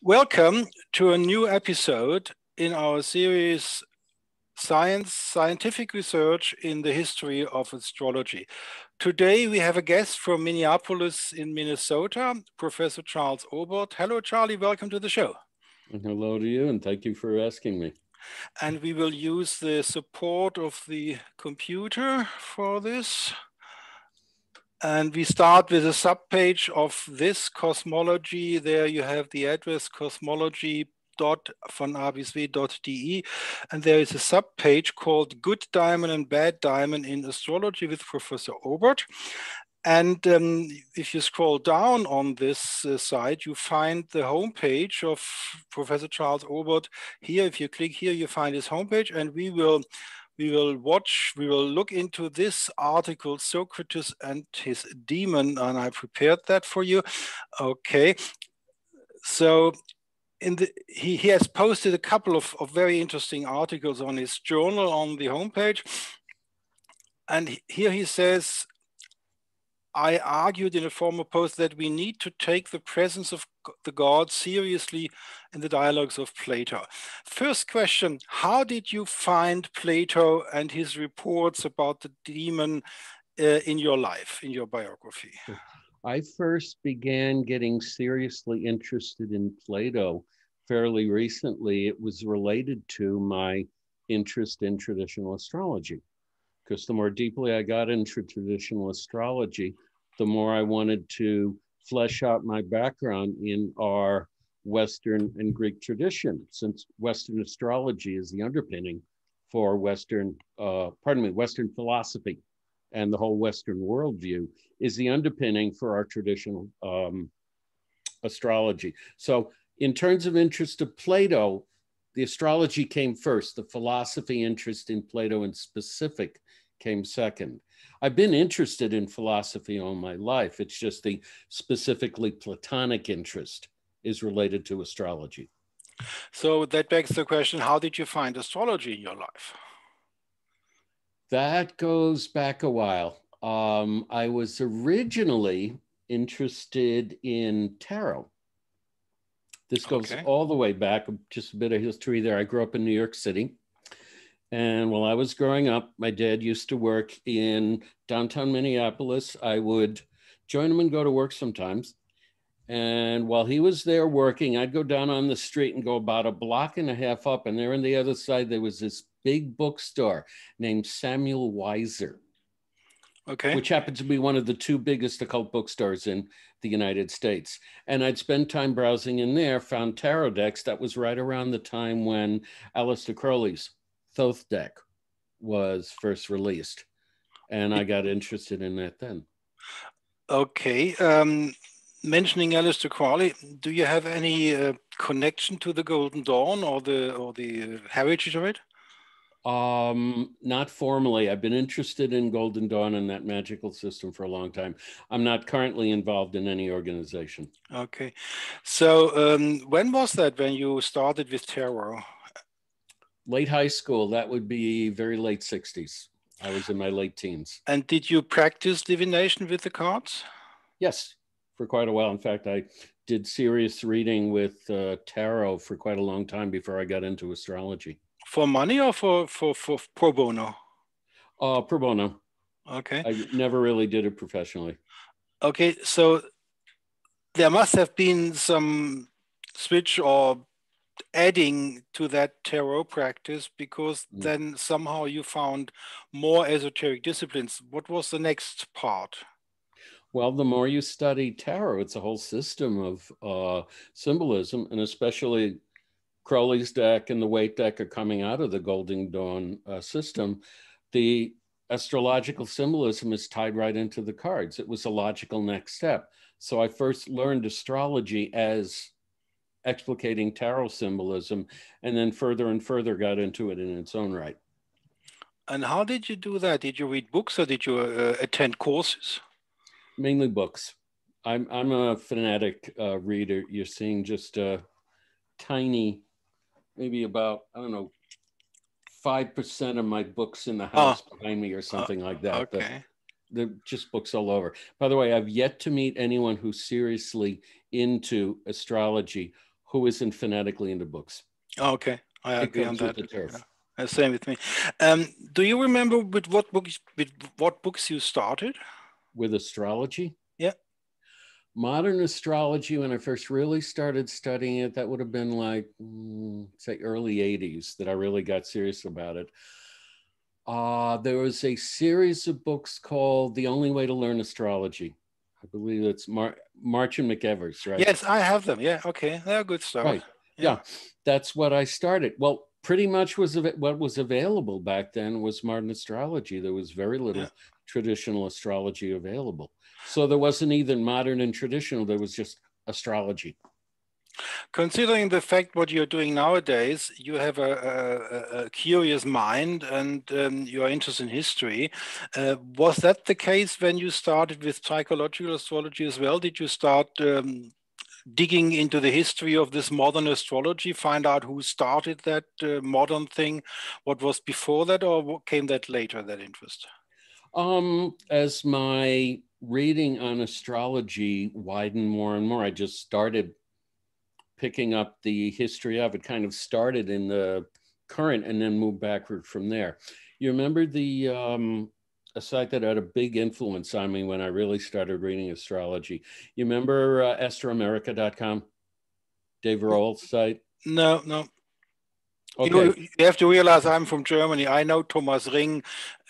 Welcome to a new episode in our series Scientific Research in the History of Astrology. Today we have a guest from Minneapolis in Minnesota, Professor Charles Obert. Hello, Charlie. Welcome to the show. Hello to you, and thank you for asking me. And we will use the support of the computer for this. And we start with a subpage of this cosmology. There you have the address cosmology.vonabisw.de, and there is a subpage called Good Daimon and Bad Daimon in Astrology with Professor Obert. And if you scroll down on this site, you find the homepage of Professor Charles Obert. Here, if you click here, you find his homepage, and we will look into this article, Socrates and his Daimon, and I prepared that for you. Okay, so he has posted a couple of very interesting articles on his journal on the homepage. And here he says, I argued in a former post that we need to take the presence of the gods seriously in the dialogues of Plato. First question, how did you find Plato and his reports about the Daimon in your life, in your biography? I first began getting seriously interested in Plato fairly recently. It was related to my interest in traditional astrology, because the more deeply I got into traditional astrology, the more I wanted to flesh out my background in our Western and Greek tradition, since Western astrology is the underpinning for Western philosophy, and the whole Western worldview is the underpinning for our traditional astrology. So in terms of interest of Plato, the astrology came first. The philosophy interest in Plato in specific came second. I've been interested in philosophy all my life. It's just the specifically Platonic interest is related to astrology. So that begs the question, how did you find astrology in your life? That goes back a while. I was originally interested in tarot. This goes all the way back, just a bit of history there. I grew up in New York City. And while I was growing up, my dad used to work in downtown Minneapolis. I would join him and go to work sometimes. And while he was there working, I'd go down on the street and go about a block and a half up. And there on the other side, there was this big bookstore named Samuel Weiser, which happened to be one of the two biggest occult bookstores in the United States. And I'd spend time browsing in there, found tarot decks. That was right around the time when Aleister Crowley's Thoth deck was first released, and I got interested in that then. Okay, mentioning Aleister Crowley, do you have any connection to the Golden Dawn or the heritage of it? Not formally. I've been interested in Golden Dawn and that magical system for a long time. I'm not currently involved in any organization. Okay, so when was that when you started with tarot? Late high school. That would be very late 60s. I was in my late teens. And did you practice divination with the cards? Yes, for quite a while. In fact, I did serious reading with tarot for quite a long time before I got into astrology. For money or for pro bono? Pro bono. Okay. I never really did it professionally. Okay, so there must have been some switch or adding to that tarot practice, because then somehow you found more esoteric disciplines. What was the next part? Well, the more you study tarot, it's a whole system of symbolism, and especially Crowley's deck and the Waite deck are coming out of the Golden Dawn system. The astrological symbolism is tied right into the cards. It was a logical next step. So I first learned astrology as explicating tarot symbolism, and then further and further got into it in its own right. And how did you do that? Did you read books or did you attend courses? Mainly books. I'm a fanatic reader. You're seeing just a tiny, maybe about, I don't know, 5% of my books in the house behind me or something like that. Okay. They're just books all over. By the way, I've yet to meet anyone who's seriously into astrology who isn't phonetically into books. Okay, I agree on that. With the turf. Yeah. Same with me. Do you remember with what books you started? With astrology? Yeah. Modern astrology, when I first really started studying it, that would have been like, say, early 80s that I really got serious about it. There was a series of books called The Only Way to Learn Astrology. I believe it's March and McEvers, right? Yes, I have them. Yeah, okay. They're good stuff. Right. Yeah, that's what I started. Well, pretty much what was available back then was modern astrology. There was very little traditional astrology available. So there wasn't even modern and traditional, there was just astrology. Considering the fact what you're doing nowadays, you have a curious mind and you are interested in history. Was that the case when you started with psychological astrology as well? Did you start digging into the history of this modern astrology, find out who started that modern thing, what was before that, or what came that later, that interest? As my reading on astrology widened more and more, I just started picking up the history of it, kind of started in the current and then moved backward from there. You remember a site that had a big influence on me when I really started reading astrology? You remember astroamerica.com, Dave Roll's site? No. Okay. You have to realize I'm from Germany. I know Thomas Ring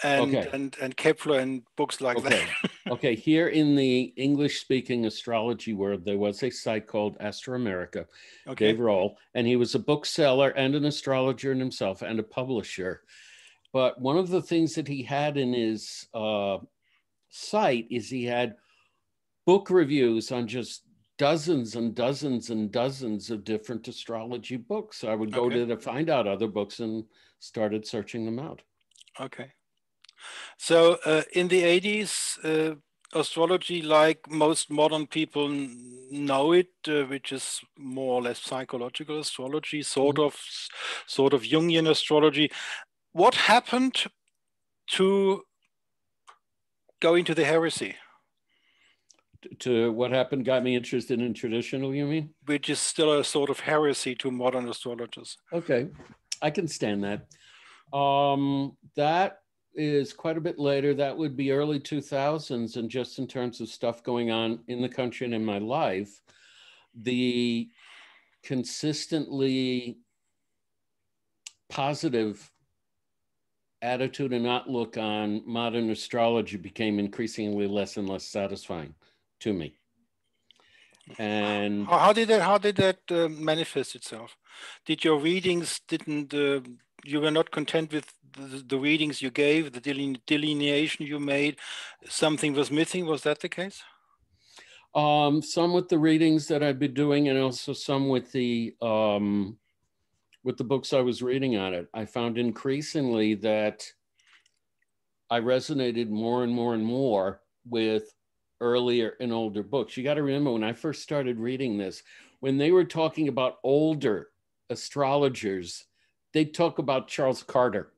and Kepler and books like that. Okay, here in the English-speaking astrology world, there was a site called Astro America, Dave Roll, and he was a bookseller and an astrologer in himself and a publisher. But one of the things that he had in his site is he had book reviews on just dozens and dozens and dozens of different astrology books. I would go to find out other books and started searching them out. Okay. So in the 80s, astrology, like most modern people know it, which is more or less psychological astrology, sort of Jungian astrology. What happened to go into the heresy? To what happened got me interested in traditional, you mean? Which is still a sort of heresy to modern astrologers. Okay, I can stand that. That is quite a bit later. That would be early 2000s. And just in terms of stuff going on in the country and in my life, the consistently positive attitude and outlook on modern astrology became increasingly less and less satisfying to me. And how did that manifest itself? Did your readings you were not content with the readings you gave, the delineation you made? Something was missing. Was that the case? Some with the readings that I'd been doing, and also some with the books I was reading on it. I found increasingly that I resonated more and more and more with earlier and older books. You got to remember, when I first started reading this, when they were talking about older astrologers, they'd talk about Charles Carter.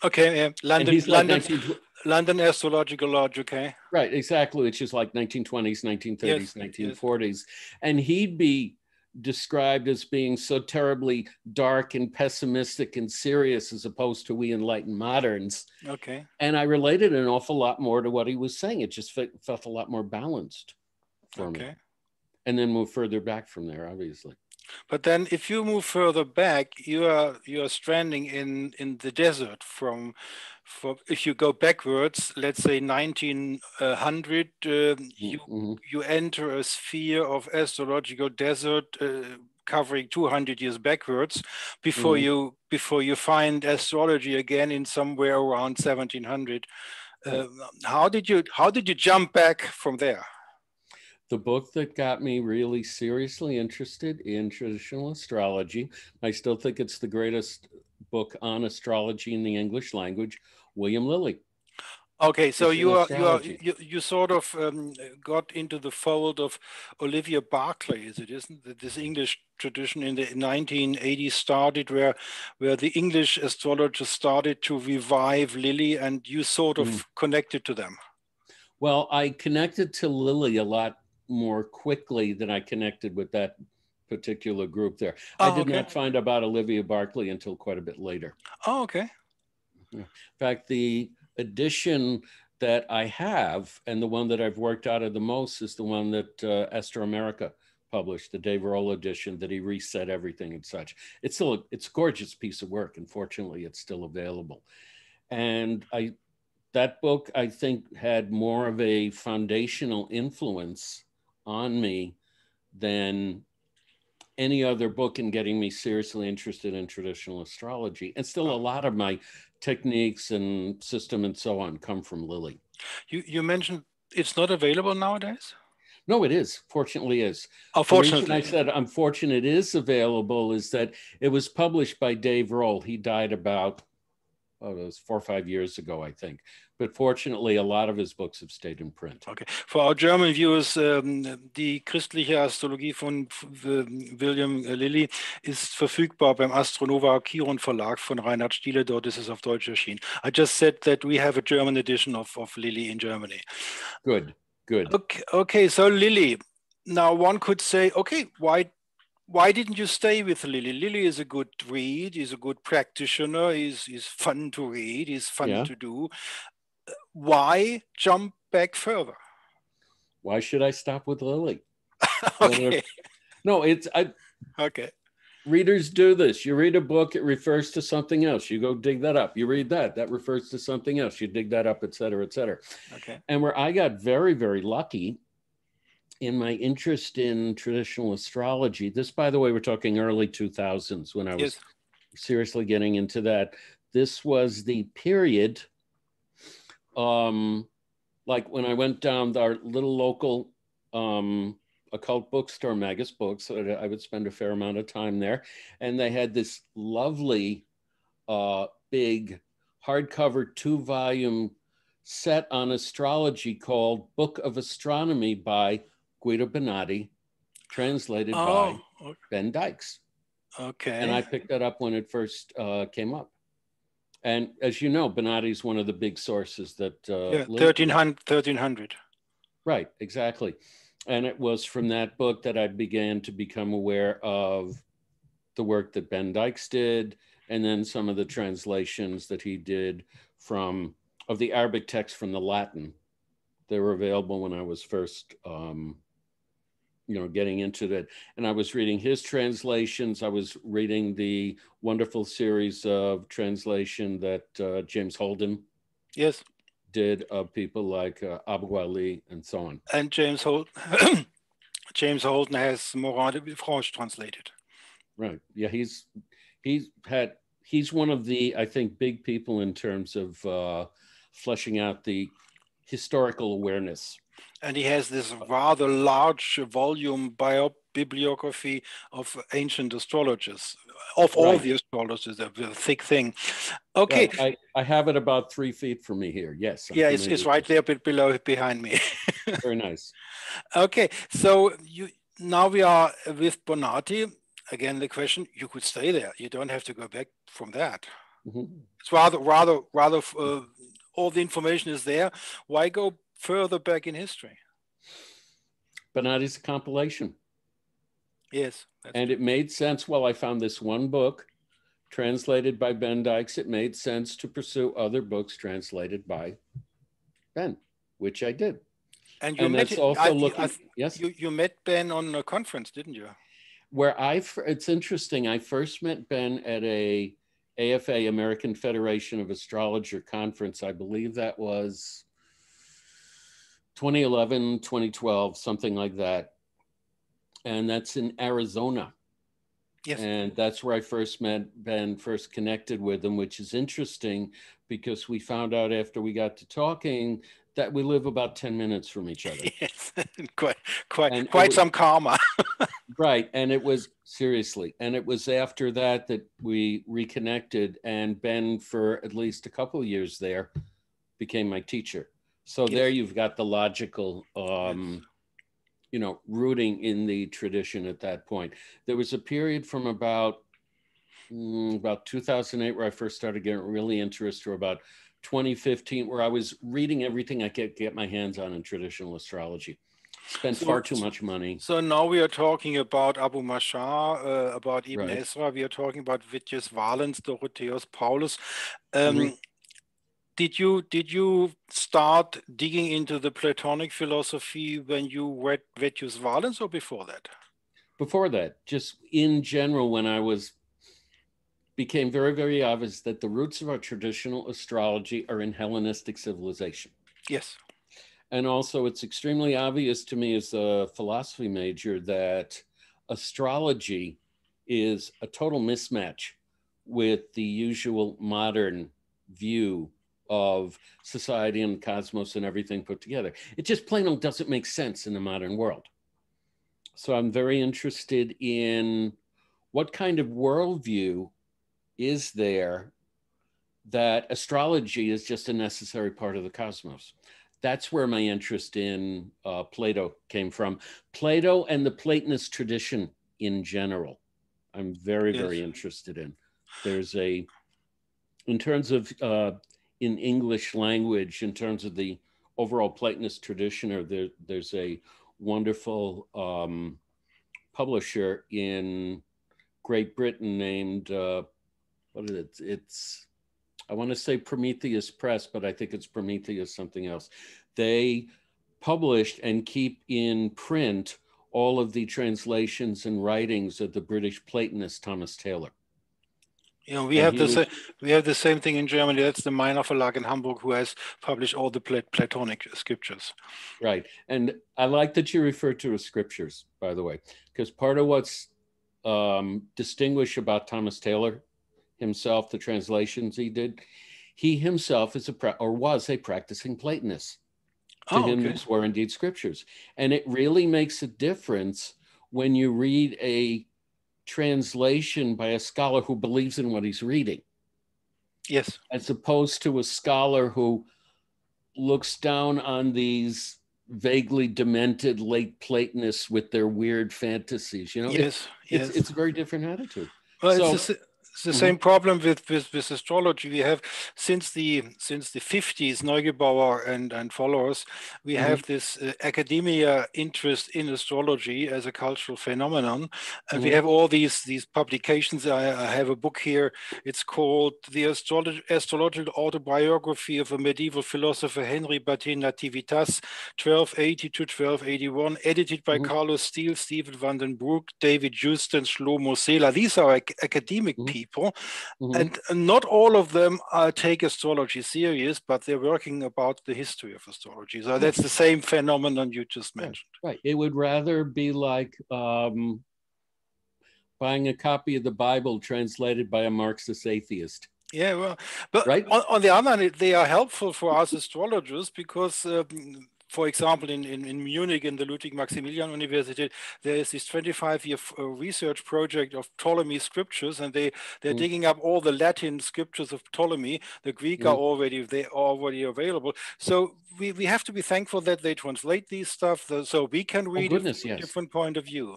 Okay, yeah. London Astrological Lodge, okay. Right, exactly, which is like 1920s, 1930s, 1940s. And he'd be described as being so terribly dark and pessimistic and serious as opposed to we enlightened moderns. Okay. And I related an awful lot more to what he was saying. It just felt a lot more balanced for me. And then move further back from there, obviously. But then if you move further back, you are stranding in the desert from if you go backwards, let's say 1900, you enter a sphere of astrological desert covering 200 years backwards before you find astrology again in somewhere around 1700. How did you jump back from there? The book that got me really seriously interested in traditional astrology, I still think it's the greatest book on astrology in the English language, William Lilly. Okay, so you sort of got into the fold of Olivia Berkeley, isn't it? This English tradition in the 1980s started where the English astrologers started to revive Lilly, and you sort of connected to them. Well, I connected to Lilly a lot more quickly than I connected with that particular group there. Oh, I did okay. not find about Olivia Barclay until quite a bit later. Oh, okay. In fact, the edition that I have, and the one that I've worked out of the most, is the one that Esther America published, the Dave Roll edition, that he reset everything and such. It's a gorgeous piece of work. Unfortunately, it's still available. And that book, I think, had more of a foundational influence on me than any other book in getting me seriously interested in traditional astrology. And still a lot of my techniques and system and so on come from Lily. You mentioned it's not available nowadays? No, it is. Fortunately, is. Unfortunately. The reason I said unfortunate is available is that it was published by Dave Roll. He died about, it was 4 or 5 years ago, I think. But fortunately, a lot of his books have stayed in print. Okay. For our German viewers, die christliche Astrologie von William Lilly ist verfügbar beim Astronova Chiron Verlag von Reinhard Stiele. Dort ist es auf Deutsch erschienen. I just said that we have a German edition of Lilly in Germany. Good, good. Okay, so Lilly. Now one could say, okay, why didn't you stay with Lilly? Lilly is a good read, he's a good practitioner, he's fun to read, he's fun to do. Why jump back further? Why should I stop with Lily? Okay. No, okay. Readers do this. You read a book, it refers to something else. You go dig that up. You read that refers to something else. You dig that up, et cetera, et cetera. Okay. And where I got very, very lucky in my interest in traditional astrology, this, by the way, we're talking early 2000s when I was seriously getting into that. This was the period, like when I went down our little local occult bookstore, Magus Books, so I would spend a fair amount of time there. And they had this lovely, big hardcover 2-volume set on astrology called Book of Astronomy by Guido Bonatti, translated by Ben Dykes. Okay. And I picked that up when it first came up. And as you know, Bonatti is one of the big sources that... 1300. Right, exactly. And it was from that book that I began to become aware of the work that Ben Dykes did, and then some of the translations that he did of the Arabic text from the Latin. They were available when I was first, getting into that. And I was reading his translations. I was reading the wonderful series of translation that James Holden did of people like Abu Ali and so on. And James Holden has Morand de Villefranche translated. Right. Yeah, he's one of the, I think, big people in terms of fleshing out the historical awareness. And he has this rather large volume bibliography of ancient astrologers, of all the astrologers, a thick thing. Okay. Right. I have it about 3 feet from me here. Yes. It's right there behind me. Very nice. Okay. So now we are with Bonatti. Again, the question, you could stay there. You don't have to go back from that. Mm-hmm. It's rather all the information is there. Why go further back in history? Bonatti's a compilation. Yes. And it made sense. Well, I found this one book translated by Ben Dykes. It made sense to pursue other books translated by Ben, which I did. And you met you met Ben on a conference, didn't you? It's interesting. I first met Ben at a AFA, American Federation of Astrologer conference. I believe that was 2011, 2012, something like that. And that's in Arizona. Yes. And that's where I first met Ben, first connected with him, which is interesting because we found out after we got to talking that we live about 10 minutes from each other. Yes, quite some karma. Right. And it was after that we reconnected, and Ben, for at least a couple of years there, became my teacher. So there you've got the logical, rooting in the tradition at that point. There was a period from about 2008 where I first started getting really interested, or about 2015, where I was reading everything I could get my hands on in traditional astrology. spent far too much money. So now we are talking about Abu Mashar, about Ibn Right. Ezra. We are talking about Vityas Valens, Dorotheus, Paulus. Did you start digging into the Platonic philosophy when you read Vityas Valens, or before that? Before that, just in general, when I became very, very obvious that the roots of our traditional astrology are in Hellenistic civilization. Yes. And also it's extremely obvious to me as a philosophy major that astrology is a total mismatch with the usual modern view of society and cosmos and everything put together. It just plain old doesn't make sense in the modern world. So I'm very interested in what kind of worldview is there that astrology is just a necessary part of the cosmos. That's where my interest in Plato came from. Plato and the Platonist tradition in general, I'm very, very interested in. There's in terms of, in English language, in terms of the overall Platonist tradition, or there's a wonderful publisher in Great Britain named, what is it? I want to say Prometheus Press, but I think it's Prometheus something else. They published and keep in print all of the translations and writings of the British Platonist Thomas Taylor. You know, we have the same thing in Germany. That's the Meiner Verlag in Hamburg, who has published all the Platonic scriptures. Right. And I like that you refer to as scriptures, by the way, because part of what's distinguished about Thomas Taylor himself, the translations he did, he himself is was a practicing Platonist. To him, these were indeed scriptures. And it really makes a difference when you read a translation by a scholar who believes in what he's reading. Yes. As opposed to a scholar who looks down on these vaguely demented late Platonists with their weird fantasies. You know, it's a very different attitude. Well, it's the same problem with astrology. We have since the 50s, Neugebauer and followers, we have this academia interest in astrology as a cultural phenomenon, and we have all these publications. I have a book here. It's called The Astrological Autobiography of a Medieval Philosopher, Henry Battin Nativitas, 1280 to 1281, edited by Carlos Steele, Stephen van den Broek, David Houston, Shlomo Sela. These are academic people. And not all of them take astrology serious, but they're working about the history of astrology. So that's the same phenomenon you just mentioned. Right. It would rather be like buying a copy of the Bible translated by a Marxist atheist. Yeah, well, but on the other hand, they are helpful for us astrologers because for example, in Munich, in the Ludwig Maximilian University, there is this 25-year research project of Ptolemy scriptures, and they're digging up all the Latin scriptures of Ptolemy. The Greek are already available. So we have to be thankful that they translate these stuff, so we can read it from a different point of view.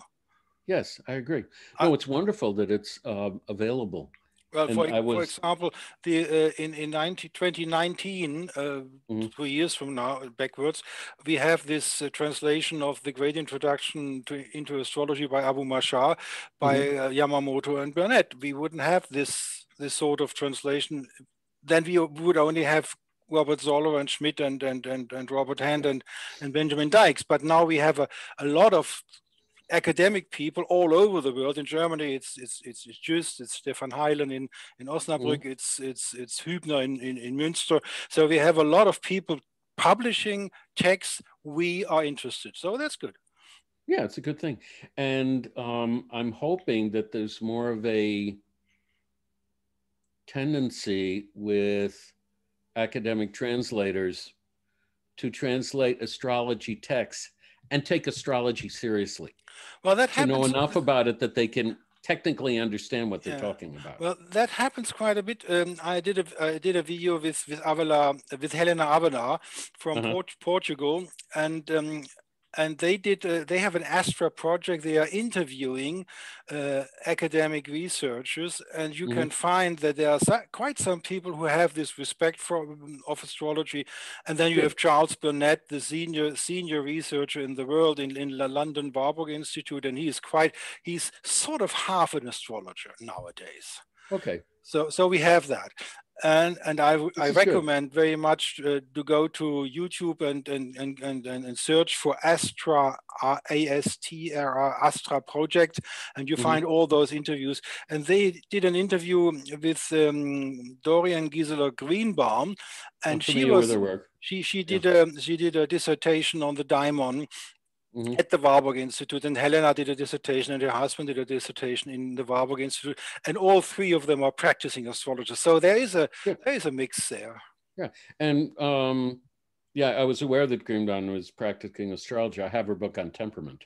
Yes, I agree. No, it's wonderful that it's available. Well, for example, in 2019, 2 years from now, backwards, we have this translation of the Great Introduction into Astrology by Abu Mashar, by Yamamoto and Burnett. We wouldn't have this sort of translation. Then we would only have Robert Zoller and Schmidt and Robert Hand and Benjamin Dykes. But now we have a lot of academic people all over the world. In Germany, it's Just, it's Stefan Heilen in Osnabrück, it's Hübner in Münster. So we have a lot of people publishing texts we are interested. So that's good. Yeah, it's a good thing. And I'm hoping that there's more of a tendency with academic translators to translate astrology texts and take astrology seriously. Well, that happens. To know enough about it that they can technically understand what they're talking about. Well, that happens quite a bit. I did a video with Helena Avena from Portugal, and and they did. They have an Astra project. They are interviewing academic researchers, and you can find that there are quite some people who have this respect of astrology. And then you have Charles Burnett, the senior researcher in the world in the London Warburg Institute, and he's sort of half an astrologer nowadays. Okay. So we have that. And I recommend very much to go to YouTube and search for Astra, Astra project, and you find all those interviews. And they did an interview with Dorian Gisela Greenbaum, and she did a dissertation on the Daimon at the Warburg Institute, and Helena did a dissertation, and her husband did a dissertation in the Warburg Institute, and all three of them are practicing astrologers. So there is a mix there. Yeah, and I was aware that Greenbaum was practicing astrology. I have her book on temperament.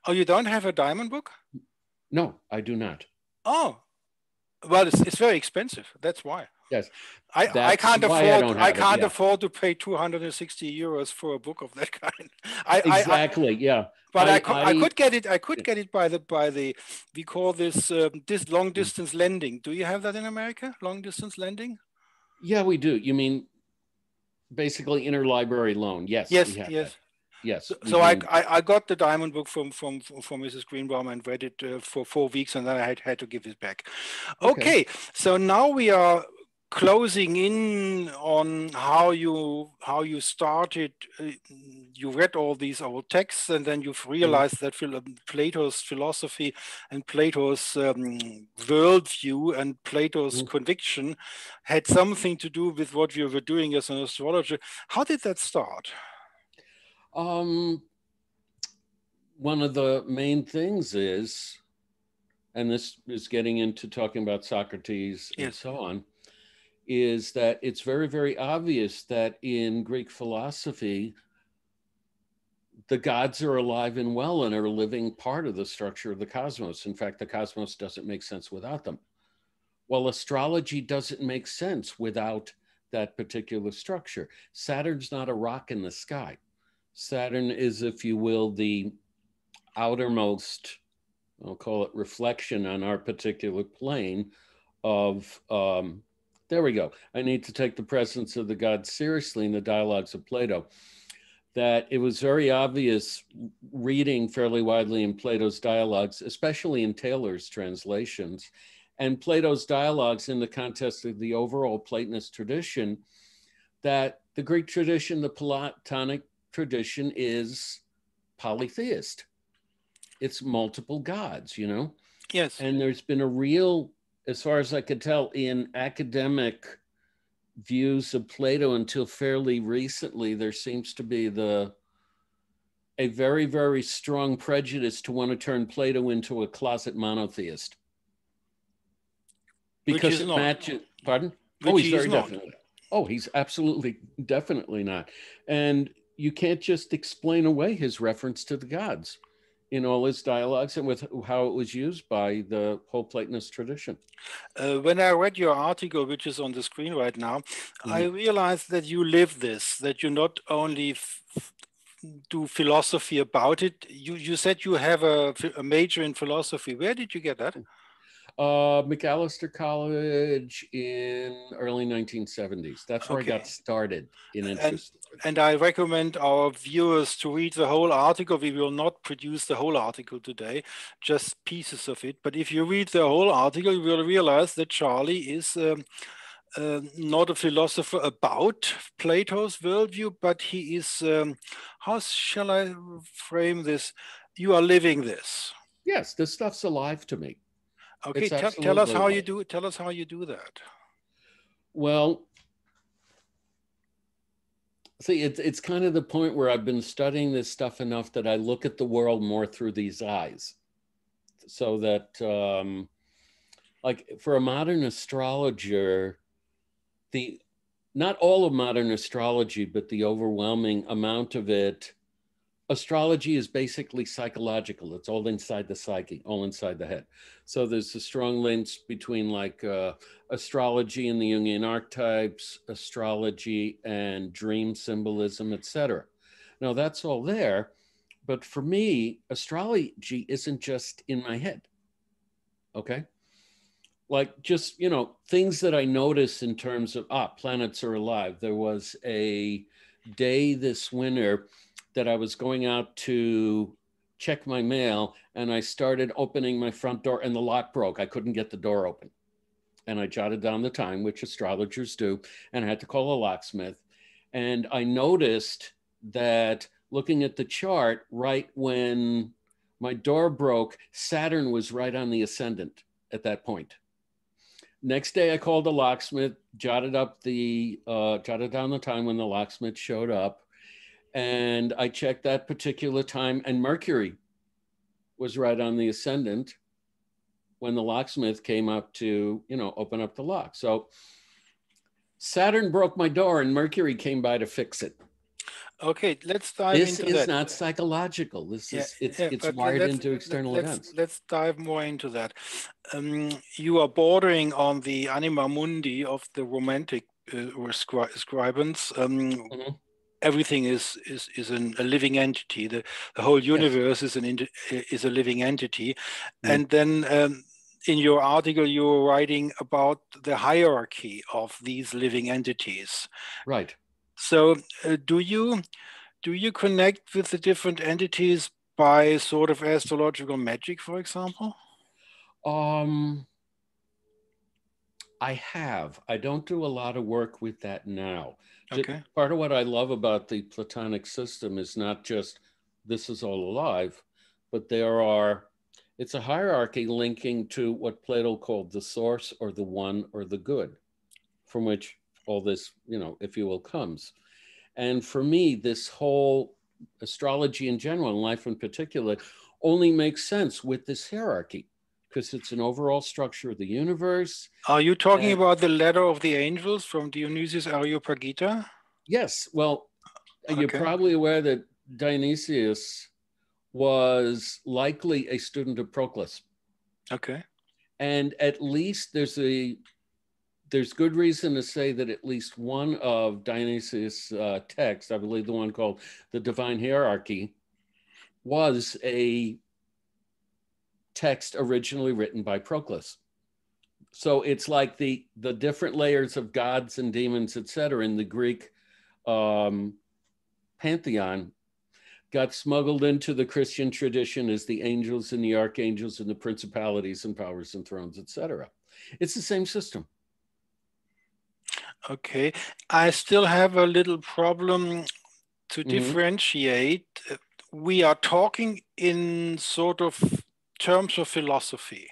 Oh, you don't have a Daimon book? No, I do not. Oh, well, it's very expensive. That's why. Yes, I can't afford to pay 260 euros for a book of that kind. But I could get it. I could get it by the we call this long distance lending. Do you have that in America? Long distance lending? Yeah, we do. You mean basically interlibrary loan? Yes. Yes. Yes. So I got the Daimon book from Mrs. Greenbaum and read it for 4 weeks, and then I had to give it back. Okay. So now we are closing in on how you started. You read all these old texts, and then you've realized that Plato's philosophy and Plato's worldview and Plato's conviction had something to do with what you were doing as an astrologer. How did that start? One of the main things is, and this is getting into talking about Socrates and so on, is that it's very, very obvious that in Greek philosophy, the gods are alive and well and are a living part of the structure of the cosmos. In fact, the cosmos doesn't make sense without them. Well, astrology doesn't make sense without that particular structure. Saturn's not a rock in the sky. Saturn is, if you will, the outermost, I'll call it reflection on our particular plane of, there we go. I need to take the presence of the gods seriously in the dialogues of Plato. That it was very obvious reading fairly widely in Plato's dialogues, especially in Taylor's translations, and Plato's dialogues in the context of the overall Platonist tradition, that the Greek tradition, the Platonic tradition, is polytheist. It's multiple gods, you know? Yes. And there's been a real, as far as I could tell, in academic views of Plato until fairly recently, there seems to be a very, very strong prejudice to want to turn Plato into a closet monotheist. Because it matches, pardon? Oh, he's very definitely. Oh, he's absolutely, definitely not. And you can't just explain away his reference to the gods in all his dialogues and with how it was used by the whole Platonist tradition. When I read your article, which is on the screen right now, I realized that you live this, that you not only do philosophy about it. You said you have a major in philosophy. Where did you get that? McAllister College in early 1970s. That's where I got started in interest. And I recommend our viewers to read the whole article. We will not produce the whole article today, just pieces of it. But if you read the whole article, you will realize that Charlie is not a philosopher about Plato's worldview, but he is, how shall I frame this? You are living this. Yes, this stuff's alive to me. Okay, tell us how you do it. Tell us how you do that. Well, see, it's kind of the point where I've been studying this stuff enough that I look at the world more through these eyes. So that, like for a modern astrologer, not all of modern astrology, but the overwhelming amount of it, astrology is basically psychological. It's all inside the psyche, all inside the head. So there's a strong links between like astrology and the Jungian archetypes, astrology and dream symbolism, etc. Now that's all there, But for me, astrology isn't just in my head. Okay. Like just, you know, things that I notice in terms of, planets are alive. There was a day this winter that I was going out to check my mail and I started opening my front door and the lock broke. I couldn't get the door open. And I jotted down the time, which astrologers do, and I had to call a locksmith. And I noticed that looking at the chart, right when my door broke, Saturn was right on the ascendant at that point. Next day, I called the locksmith, jotted down the time when the locksmith showed up, and I checked that particular time, and Mercury was right on the ascendant when the locksmith came up to, you know, open up the lock. So Saturn broke my door, and Mercury came by to fix it. Okay, let's dive into that. This is not psychological. This is it's wired into external events. Let's dive more into that. You are bordering on the anima mundi of the romantic scribants. Everything is a living entity. The whole universe is a living entity. And then in your article, you were writing about the hierarchy of these living entities. Right. So do you connect with the different entities by sort of astrological magic, for example? I have. I don't do a lot of work with that now. Okay. Part of what I love about the Platonic system is not just this is all alive, but it's a hierarchy linking to what Plato called the source or the one or the good, from which all this, you know, if you will, comes. And for me, this whole astrology in general, and life in particular, only makes sense with this hierarchy because it's an overall structure of the universe. Are you talking about the ladder of the angels from Dionysius Areopagita? Yes. Well, you're probably aware that Dionysius was likely a student of Proclus. Okay. And at least there's good reason to say that at least one of Dionysius' texts, I believe the one called The Divine Hierarchy, was a text originally written by Proclus. So it's like the different layers of gods and demons, etc., in the Greek pantheon got smuggled into the Christian tradition as the angels and the archangels and the principalities and powers and thrones, etc. It's the same system. Okay, I still have a little problem to differentiate. We are talking in sort of terms of philosophy.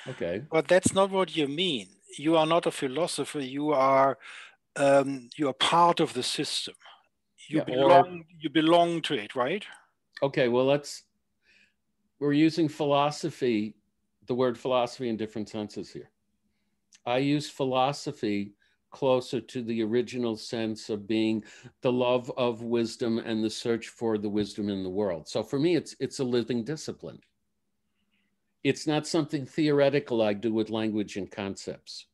Okay. But that's not what you mean. You are not a philosopher. You are part of the system. You belong to it, right? Okay, well, we're using philosophy, the word philosophy in different senses here. I use philosophy closer to the original sense of being the love of wisdom and the search for the wisdom in the world. So for me, it's a living discipline. It's not something theoretical I do with language and concepts.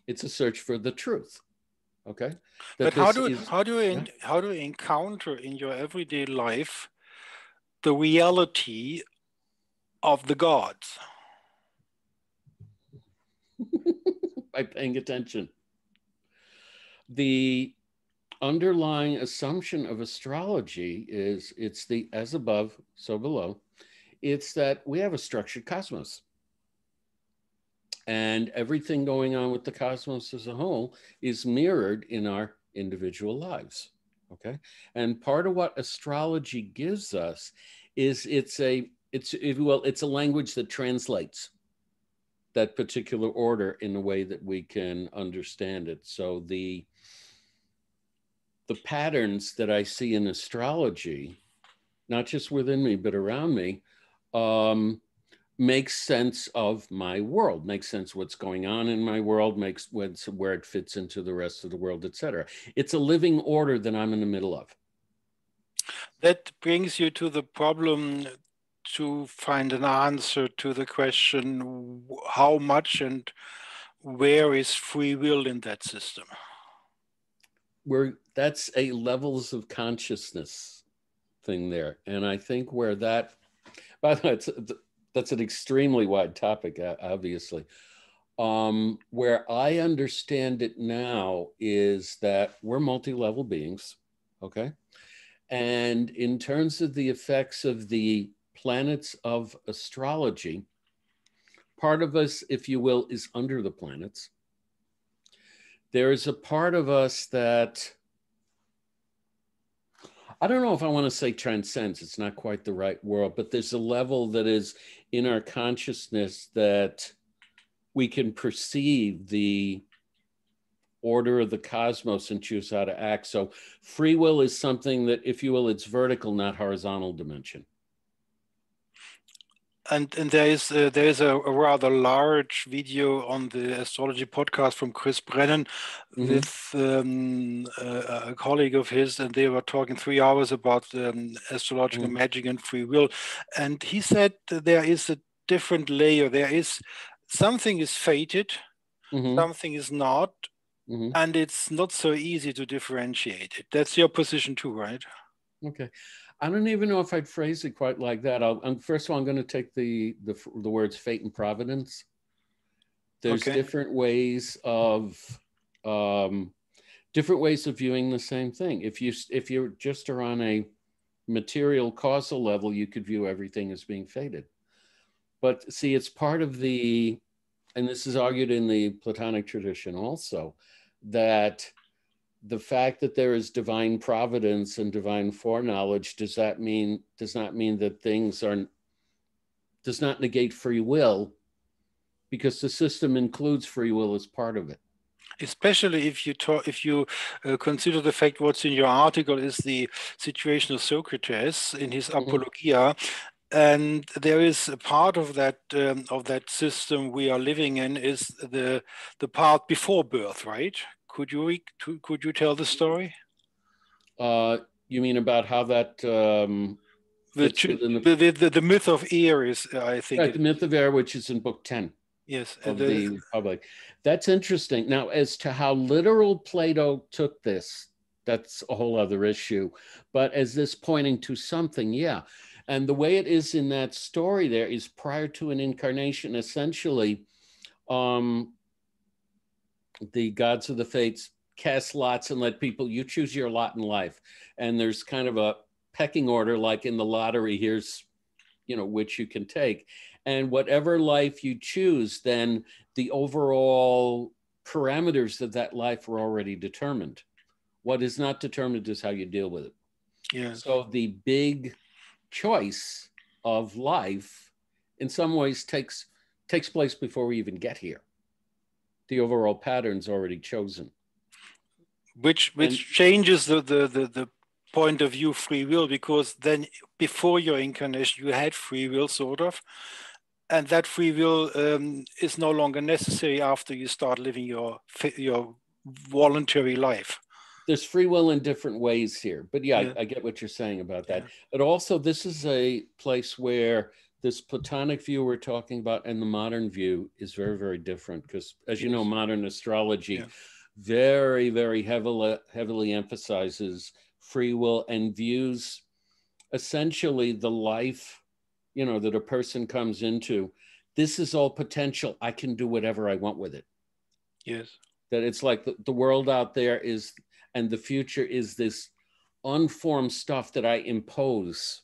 It's a search for the truth. Okay. But how do you encounter in your everyday life the reality of the gods? By paying attention. The underlying assumption of astrology is it's the as above, so below. It's that we have a structured cosmos. And everything going on with the cosmos as a whole is mirrored in our individual lives. Okay. And part of what astrology gives us is it's a language that translates that particular order in a way that we can understand it. So the patterns that I see in astrology, not just within me, but around me, makes sense of my world, makes sense what's going on in my world, makes where it fits into the rest of the world, etc. It's a living order that I'm in the middle of. That brings you to the problem to find an answer to the question, how much and where is free will in that system? That's a levels of consciousness thing there. And I think where that, by the way, that's an extremely wide topic, obviously. Where I understand it now is that we're multi-level beings, okay? And in terms of the effects of the planets of astrology, part of us, if you will, is under the planets. There is a part of us that, I don't know if I want to say transcends, it's not quite the right word, but there's a level that is in our consciousness that we can perceive the order of the cosmos and choose how to act. So free will is something that, if you will, it's vertical, not horizontal dimension. And there is a rather large video on the Astrology podcast from Chris Brennan with a colleague of his, and they were talking 3 hours about astrological magic and free will. And he said there is a different layer. There is something is fated, something is not, and it's not so easy to differentiate it. That's your position too, right? Okay. I don't even know if I'd phrase it quite like that. First of all, I'm going to take the words fate and providence. There's different ways of viewing the same thing. If you're just on a material causal level, you could view everything as being fated. But see, it's part of the, and this is argued in the Platonic tradition also, that the fact that there is divine providence and divine foreknowledge does not mean that things does not negate free will, because the system includes free will as part of it. Especially if you consider the fact what's in your article is the situation of Socrates in his Apologia, and there is a part of that system we are living in is the part before birth, right? Could you tell the story? You mean about how that the myth of air is, I think, right, the myth of air, which is in book 10. Yes, of the Republic. That's interesting. Now, as to how literal Plato took this, that's a whole other issue. But as this pointing to something, yeah. And the way it is in that story there is prior to an incarnation, essentially, the gods of the fates cast lots and let people, you choose your lot in life. And there's kind of a pecking order, like in the lottery, here's, which you can take. And whatever life you choose, then the overall parameters of that life are already determined. What is not determined is how you deal with it. Yes. So the big choice of life in some ways takes place before we even get here. The overall pattern's already chosen. Which changes the point of view free will, because then before your incarnation you had free will, sort of, and that free will is no longer necessary after you start living your voluntary life. There's free will in different ways here, but yeah. I get what you're saying about that. But also, this is a place where this Platonic view we're talking about and the modern view is very, very different, because, as you know, modern astrology very, very heavily emphasizes free will and views essentially the life, that a person comes into. This is all potential. I can do whatever I want with it. Yes. That it's like the world out there is, and the future is this unformed stuff that I impose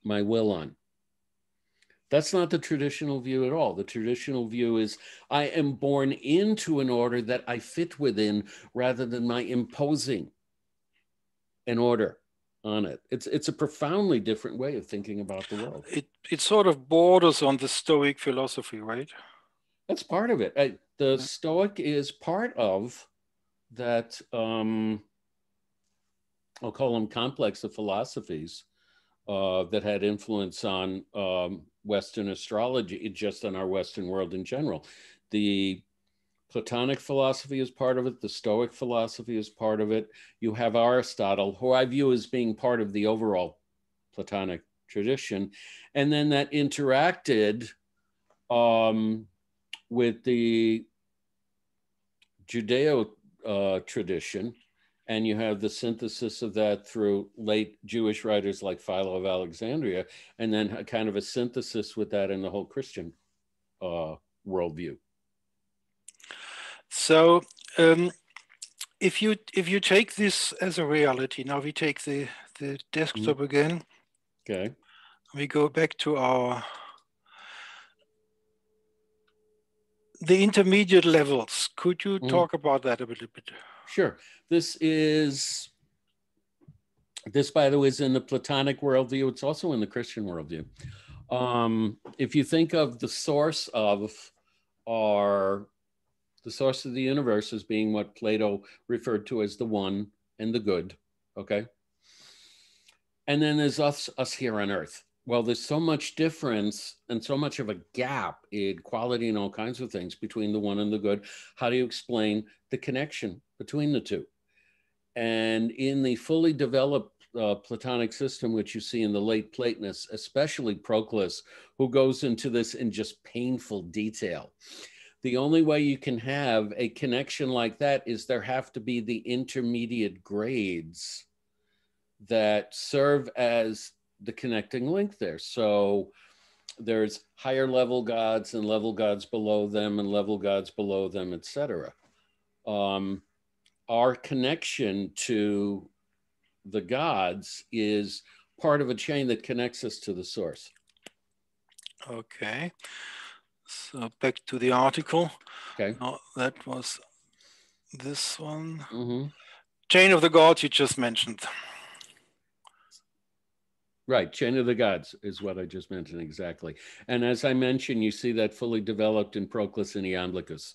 my will on. That's not the traditional view at all. The traditional view is I am born into an order that I fit within, rather than my imposing an order on it. It's a profoundly different way of thinking about the world. It sort of borders on the Stoic philosophy, right? That's part of it. The Stoic is part of that, I'll call them complex of philosophies that had influence on Western astrology, just on our Western world in general. The Platonic philosophy is part of it. The Stoic philosophy is part of it. You have Aristotle, who I view as being part of the overall Platonic tradition. And then that interacted with the Judeo tradition And you have the synthesis of that through late Jewish writers like Philo of Alexandria, and then a kind of a synthesis with that in the whole Christian worldview. So if you take this as a reality, now we take the desktop again. Okay. We go back to the intermediate levels. Could you talk about that a little bit? Sure. This, by the way, is in the Platonic worldview. It's also in the Christian worldview. If you think of the source of the source of the universe as being what Plato referred to as the one and the good, okay? And then there's us here on Earth. Well, there's so much difference and so much of a gap in quality and all kinds of things between the one and the good. How do you explain the connection between the two? And in the fully developed Platonic system, which you see in the late Platonists, especially Proclus, who goes into this in just painful detail, the only way you can have a connection like that is there have to be the intermediate grades that serve as the connecting link there. So there's higher level gods and level gods below them and level gods below them, etc. Our connection to the gods is part of a chain that connects us to the source. Okay. So back to the article. Okay. Oh, that was this one. Mm-hmm. Chain of the gods you just mentioned. Right, chain of the gods is what I just mentioned, exactly. And as I mentioned, you see that fully developed in Proclus and Iamblichus.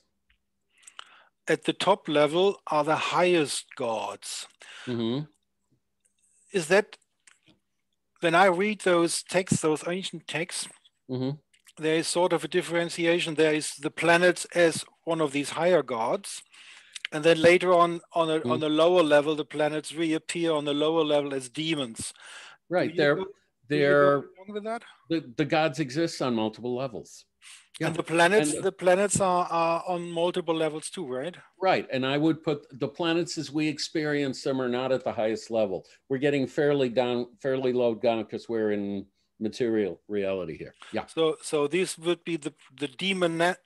At the top level are the highest gods. Mm-hmm. Is that, when I read those texts, those ancient texts, there is sort of a differentiation. There is the planets as one of these higher gods. And then later on a lower level, the planets reappear on the lower level as demons. Right, they're along with that? The gods exist on multiple levels. Yeah. And the planets are on multiple levels too, right? Right, and I would put the planets as we experience them are not at the highest level. We're getting fairly low down because we're in material reality here. Yeah. So these would be the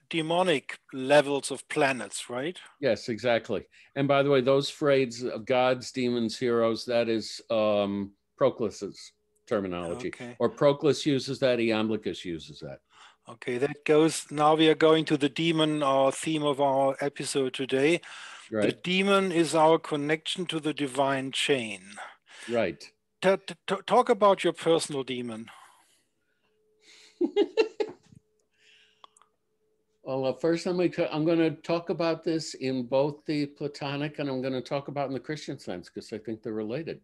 demonic levels of planets, right? Yes, exactly. And by the way, those phrases of gods, demons, heroes, that is Proclus's terminology. Okay. Or Proclus uses that, Iamblichus uses that. Okay, that goes, now we are going to the demon, our theme of our episode today. Right. The demon is our connection to the divine chain. Right. Talk about your personal demon. Well, first I'm going to talk about this in both the Platonic and I'm going to talk about in the Christian sense because I think they're related.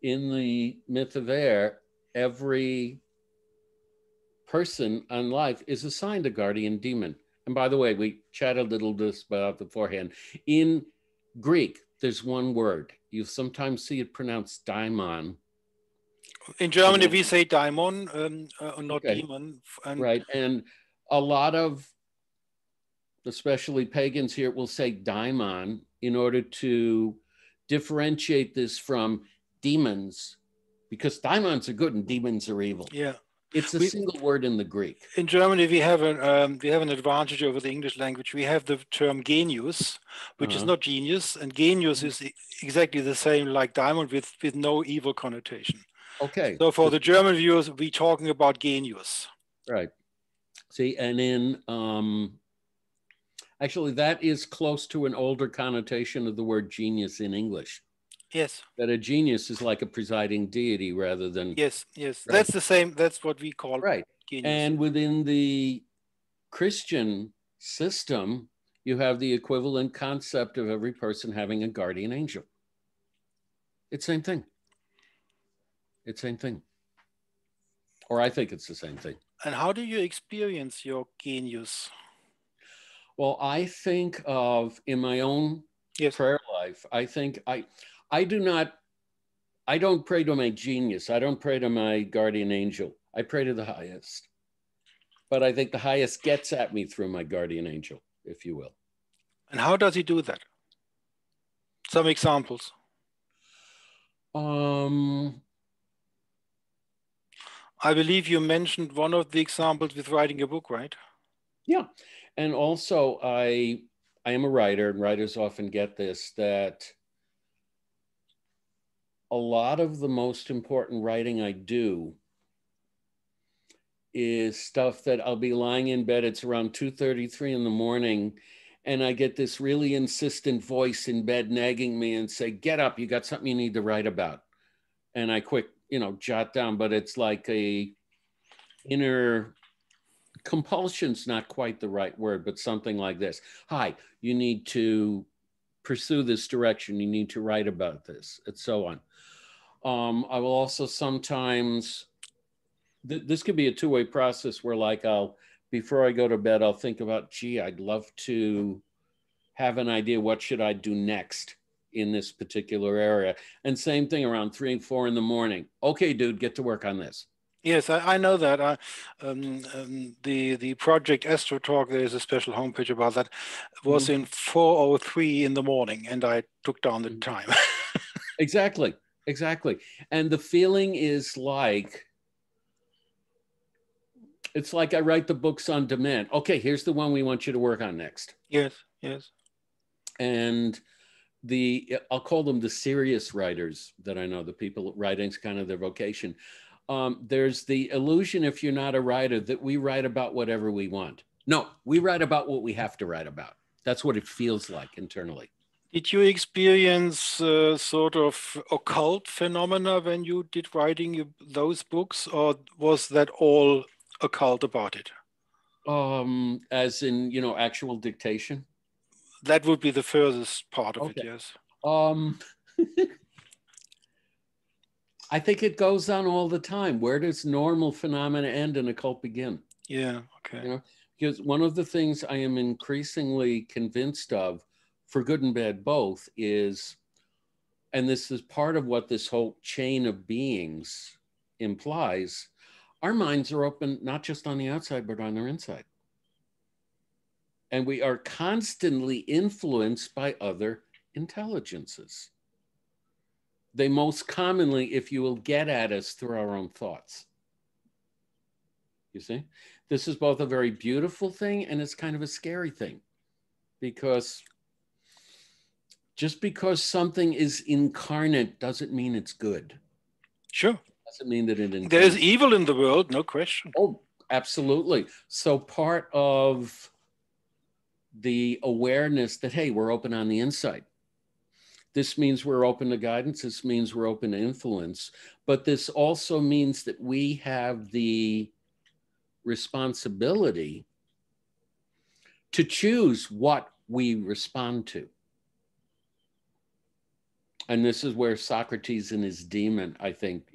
In the myth of air, every person on life is assigned a guardian demon. And by the way, we chatted a little bit about beforehand. In Greek, there's one word. You sometimes see it pronounced daimon. In Germany, we say daimon, not demon. Right. And a lot of, especially pagans here, will say daimon in order to differentiate this from demons, because daimons are good and demons are evil. Yeah. It's a single word in the Greek. In Germany, we have an advantage over the English language. We have the term genius, which is not genius, and genius is exactly the same like daimon with no evil connotation. Okay. So for the German viewers, we're talking about genius. Right. See, and in actually, that is close to an older connotation of the word genius in English. Yes. That a genius is like a presiding deity rather than... Yes, yes. Right? That's the same. That's what we call genius. And within the Christian system, you have the equivalent concept of every person having a guardian angel. It's the same thing. It's the same thing. Or I think it's the same thing. And how do you experience your genius? Well, I think of, in my own prayer life, I think I don't pray to my genius. I don't pray to my guardian angel. I pray to the highest. But I think the highest gets at me through my guardian angel, if you will. And how does he do that? Some examples. I believe you mentioned one of the examples with writing a book, right? Yeah. And also I am a writer, and writers often get this, that a lot of the most important writing I do is stuff that I'll be lying in bed. It's around 2:33 in the morning, and I get this really insistent voice in bed nagging me and say, "Get up, you got something you need to write about." And I quick, jot down, but it's like a inner compulsion's not quite the right word, but something like this. Hi, you need to pursue this direction. You need to write about this, and so on. I will also sometimes, this could be a two-way process where, like, before I go to bed, I'll think about, gee, I'd love to have an idea, what should I do next in this particular area? And same thing around 3 and 4 in the morning. Okay, dude, get to work on this. Yes, I know that. The project Astro Talk, there is a special homepage about that, was in 4:03 in the morning, and I took down the time. Exactly. And the feeling is like, it's like I write the books on demand. Okay, here's the one we want you to work on next. Yes. And I'll call them the serious writers that I know, the people writing's kind of their vocation. There's the illusion, if you're not a writer, that we write about whatever we want. No, we write about what we have to write about. That's what it feels like internally. Did you experience sort of occult phenomena when you did writing those books, or was that all occult about it? As in, actual dictation? That would be the furthest part of it, yes. I think it goes on all the time. Where does normal phenomena end and occult begin? Yeah, okay. Because one of the things I am increasingly convinced of, for good and bad both, is, and this is part of what this whole chain of beings implies, our minds are open not just on the outside, but on their inside. And we are constantly influenced by other intelligences. They most commonly, if you will, get at us through our own thoughts. You see? This is both a very beautiful thing and it's kind of a scary thing, because just because something is incarnate doesn't mean it's good. Sure. Doesn't mean that it... There's evil in the world, no question. Oh, absolutely. So part of the awareness that, hey, we're open on the inside. This means we're open to guidance. This means we're open to influence. But this also means that we have the responsibility to choose what we respond to. And this is where Socrates and his demon, I think,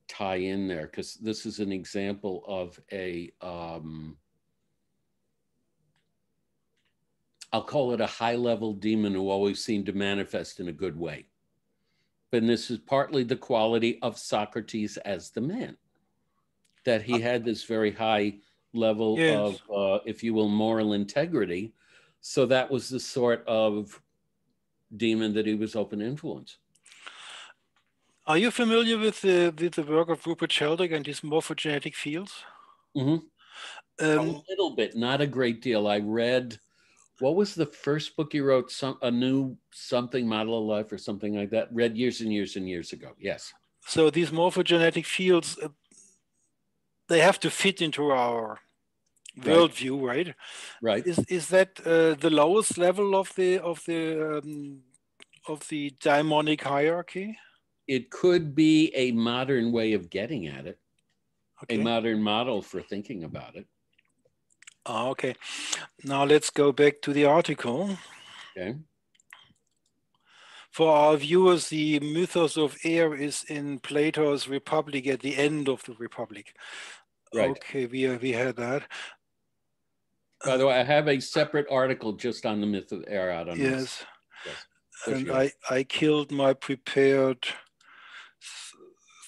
tie in there, because this is an example of a, I'll call it a high-level demon who always seemed to manifest in a good way. But this is partly the quality of Socrates as the man, that he had this very high level of, if you will, moral integrity. So that was the sort of demon that he was open to influence. Are you familiar with the work of Rupert Sheldrake and his morphogenetic fields? A little bit, not a great deal. I read, what was the first book he wrote? A new something model of life or something like that. Read years and years and years ago. Yes. So these morphogenetic fields, they have to fit into our worldview, right? Right. Is that the lowest level of the daimonic hierarchy? It could be a modern way of getting at it. Okay. A modern model for thinking about it. Okay. Now let's go back to the article. Okay. For our viewers, the mythos of air is in Plato's Republic at the end of the Republic. Right. Okay, we had that. By the way, I have a separate article just on the myth of air out on this. Yes. And I killed my prepared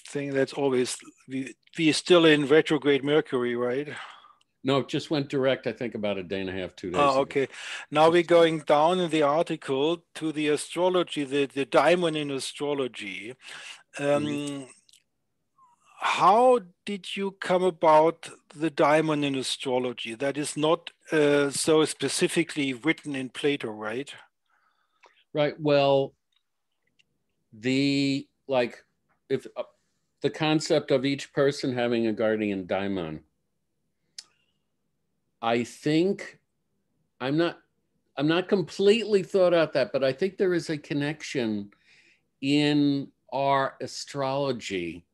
thing. That's always, we still in retrograde Mercury, right? No, it just went direct, I think about a day and a half, 2 days Oh, ago. okay. Now we're going down in the article to the astrology, the Daimon in astrology. How did you come about the Daimon in astrology? That is not so specifically written in Plato, right? Right. Well, the concept of each person having a guardian daimon, I think I'm not completely thought out that, but I think there is a connection in our astrology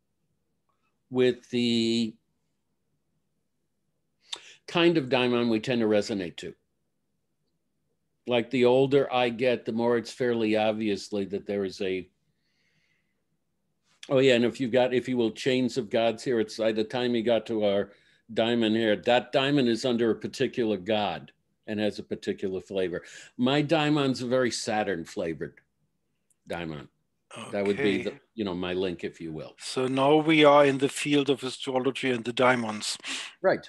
with the kind of daimon we tend to resonate to. Like the older I get, the more it's fairly obviously that there is a, oh yeah, and if you will, chains of gods here, it's by the time you got to our diamond here, that diamond is under a particular god and has a particular flavor. My diamond's a very Saturn flavored diamond. Okay. That would be my link, if you will. So now we are in the field of astrology and the diamonds. Right.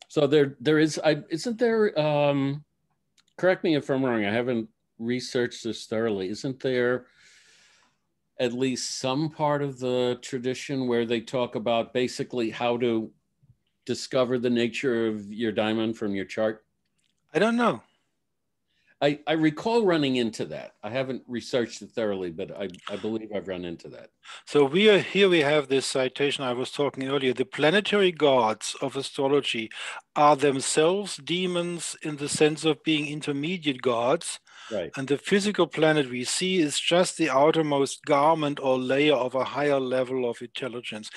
So there is, isn't there, correct me if I'm wrong, I haven't researched this thoroughly. Isn't there at least some part of the tradition where they talk about basically how to discover the nature of your diamond from your chart? I don't know. I recall running into that. I haven't researched it thoroughly, but I believe I've run into that. So we have this citation I was talking earlier. The planetary gods of astrology are themselves demons in the sense of being intermediate gods. Right. And the physical planet we see is just the outermost garment or layer of a higher level of intelligence.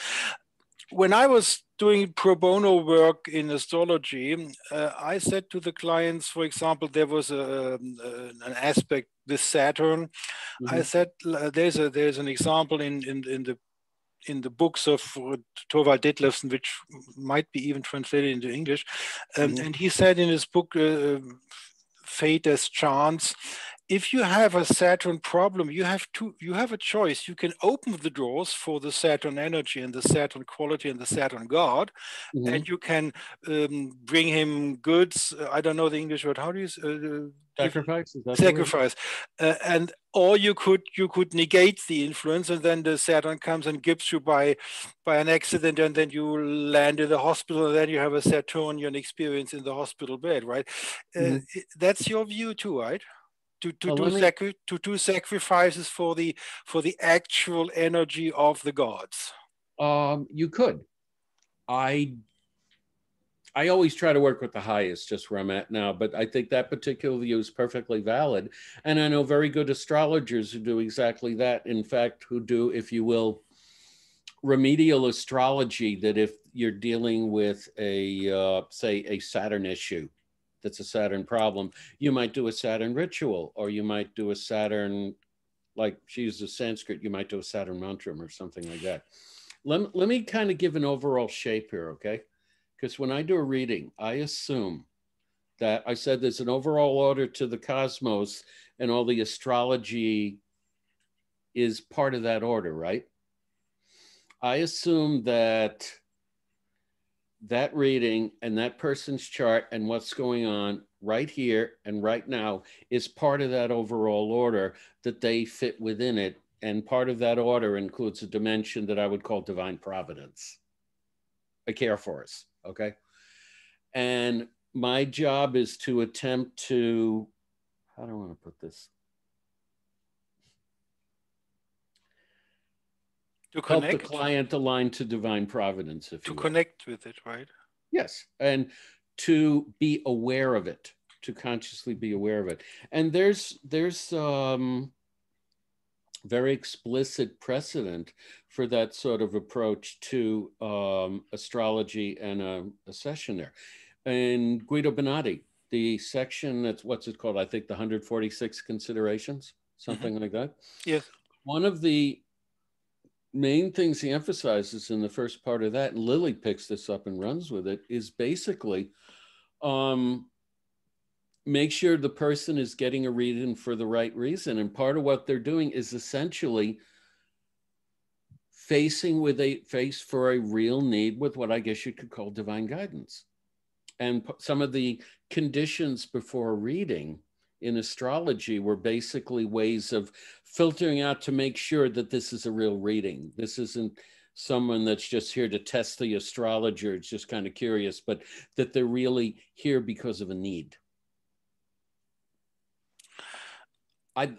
When I was doing pro bono work in astrology, I said to the clients, for example, there was an aspect with Saturn. Mm-hmm. I said there's an example in the books of Thorvald Detlefsen, which might be even translated into English, mm-hmm. And he said in his book Fate as Chance, if you have a Saturn problem, you have a choice. You can open the doors for the Saturn energy and the Saturn quality and the Saturn God, mm-hmm. and you can bring him goods. I don't know the English word. How do you sacrifice? Sacrifice, and or you could negate the influence, and then the Saturn comes and gives you by an accident, and then you land in the hospital, and then you have a Saturnian experience in the hospital bed, right? Mm-hmm. That's your view too, right? To do sacrifices for the actual energy of the gods. You could. I always try to work with the highest, just where I'm at now, but I think that particular view is perfectly valid. And I know very good astrologers who do exactly that. In fact, who do, if you will, remedial astrology, that if you're dealing with say a Saturn issue, that's a Saturn problem, you might do a Saturn ritual, or you might do a Saturn, like she uses Sanskrit, you might do a Saturn mantram or something like that. Let me kind of give an overall shape here, okay? Because when I do a reading, I assume that I said there's an overall order to the cosmos, and all the astrology is part of that order, right? I assume that reading and that person's chart and what's going on right here and right now is part of that overall order, that they fit within it. And part of that order includes a dimension that I would call divine providence, a care for us, okay? And my job is to attempt to, how do I want to put this? To help the client align to divine providence, if you will. To connect with it, right? Yes, and to be aware of it, to consciously be aware of it. And there's very explicit precedent for that sort of approach to astrology and a session there. And Guido Bonatti, the section that's, what's it called? I think the 146 considerations, something mm-hmm. like that. Yes. One of the main things he emphasizes in the first part of that, and Lily picks this up and runs with it, is basically make sure the person is getting a reading for the right reason. And part of what they're doing is essentially face for a real need with what I guess you could call divine guidance. And some of the conditions before reading in astrology were basically ways of filtering out to make sure that this is a real reading. This isn't someone that's just here to test the astrologer, it's just kind of curious, but that they're really here because of a need.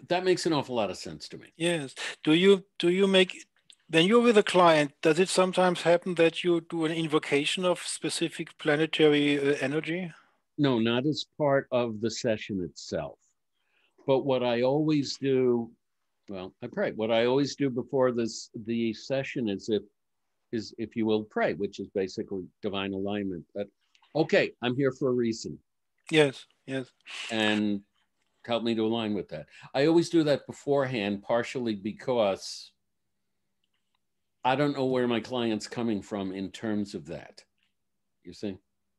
That makes an awful lot of sense to me. Yes. Do you make, when you're with a client, does it sometimes happen that you do an invocation of specific planetary energy? No, not as part of the session itself. But what I always do, well, I pray. What I always do before the session is if you will, pray, which is basically divine alignment. That, okay, I'm here for a reason. Yes, yes. And help me to align with that. I always do that beforehand, partially because I don't know where my client's coming from in terms of that. You see?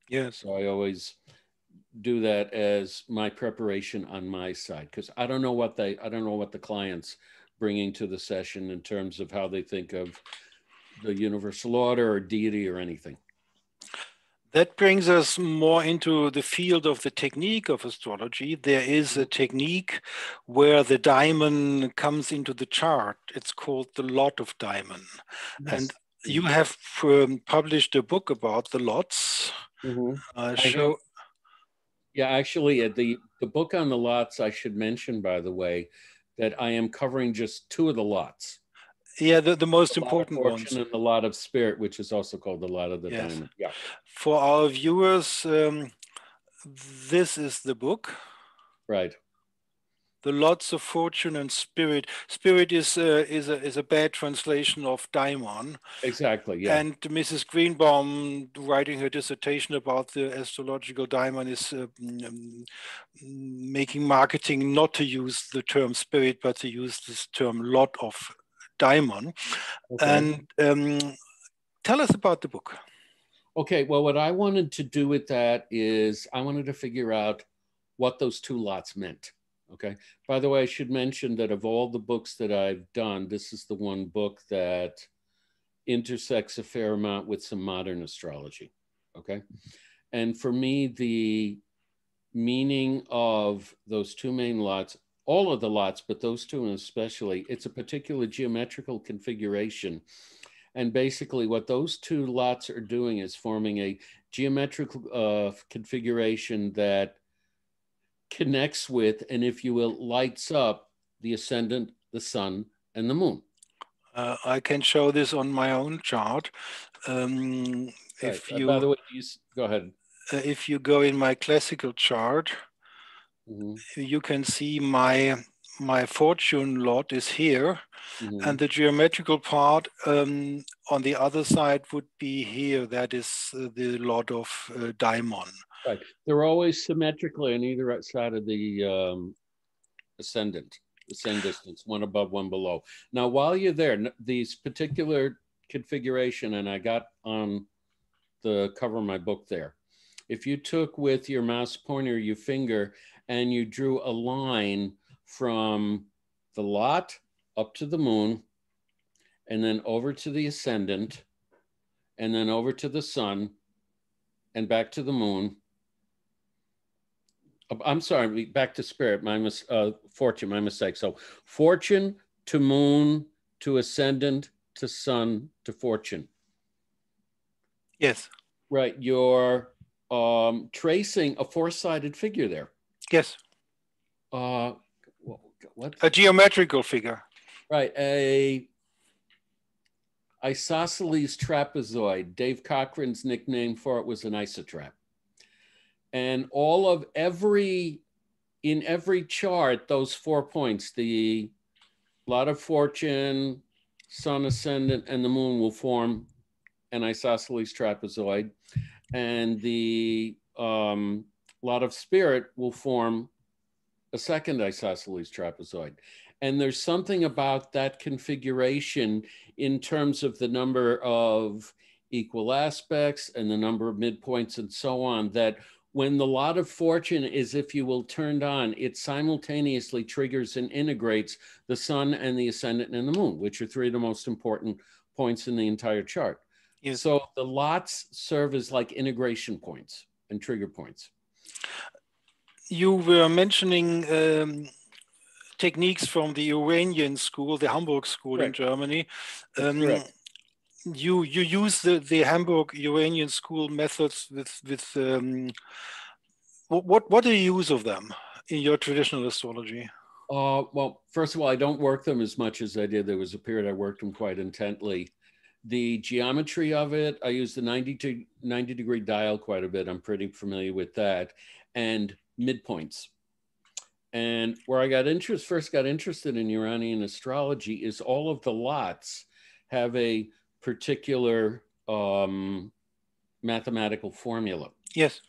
Yes. So I always do that as my preparation on my side, because I don't know what the client's bringing to the session in terms of how they think of the universal order or deity or anything. That brings us more into the field of the technique of astrology. There is a technique where the Daimon comes into the chart. It's called the lot of Daimon. Yes. And you have published a book about the lots. Mm-hmm. Yeah, actually, the book on the lots, I should mention, by the way, that I am covering just 2 of the lots. Yeah, the most important ones. And the lot of spirit, which is also called the lot of the Daimon. Yeah. For our viewers, this is the book. Right. The lots of fortune and spirit. Spirit is a bad translation of Daimon. Exactly. Yeah. And Mrs. Greenbaum, writing her dissertation about the astrological Daimon, is making marketing not to use the term spirit, but to use this term lot of Daimon. Okay. And tell us about the book. Okay, well, what I wanted to do with that is I wanted to figure out what those 2 lots meant. Okay. By the way, I should mention that of all the books that I've done, this is the one book that intersects a fair amount with some modern astrology. Okay. And for me, the meaning of those 2 main lots, all of the lots, but those 2 especially, it's a particular geometrical configuration. And basically what those 2 lots are doing is forming a geometrical configuration that connects with, and if you will, lights up the ascendant, the sun, and the moon. I can show this on my own chart. Right. If you, by the way, go ahead. If you go in my classical chart, you can see my fortune lot is here, and the geometrical part on the other side would be here. That is the lot of Daimon. Right. They're always symmetrically on either side of the ascendant, the same distance, one above, one below. Now, while you're there, these particular configuration, and I got on the cover of my book there, if you took with your mouse pointer, your finger, and you drew a line from the lot up to the moon, and then over to the ascendant, and then over to the sun, and back to the moon. I'm sorry, back to spirit, fortune, my mistake. So fortune to moon to ascendant to sun to fortune. Yes. Right, you're tracing a 4-sided figure there. Yes. What? A geometrical figure. Right, a isosceles trapezoid. Dave Cochran's nickname for it was an isotrap. And in every chart, those 4 points, the lot of fortune, sun, ascendant, and the moon will form an isosceles trapezoid. And the lot of spirit will form a second isosceles trapezoid. And there's something about that configuration in terms of the number of equal aspects and the number of midpoints and so on, that when the lot of fortune is, if you will, turned on, it simultaneously triggers and integrates the sun and the ascendant and the moon, which are 3 of the most important points in the entire chart. Yes. So the lots serve as like integration points and trigger points. You were mentioning techniques from the Iranian school, the Hamburg school Correct. in Germany. Correct. You use the Hamburg Iranian school methods with what do you use of them in your traditional astrology? Well, first of all, I don't work them as much as I did. There was a period I worked them quite intently. The geometry of it, I use the 90 degree dial quite a bit. I'm pretty familiar with that. And midpoints. And where I first got interested in Iranian astrology is all of the lots have a particular mathematical formula. Yes.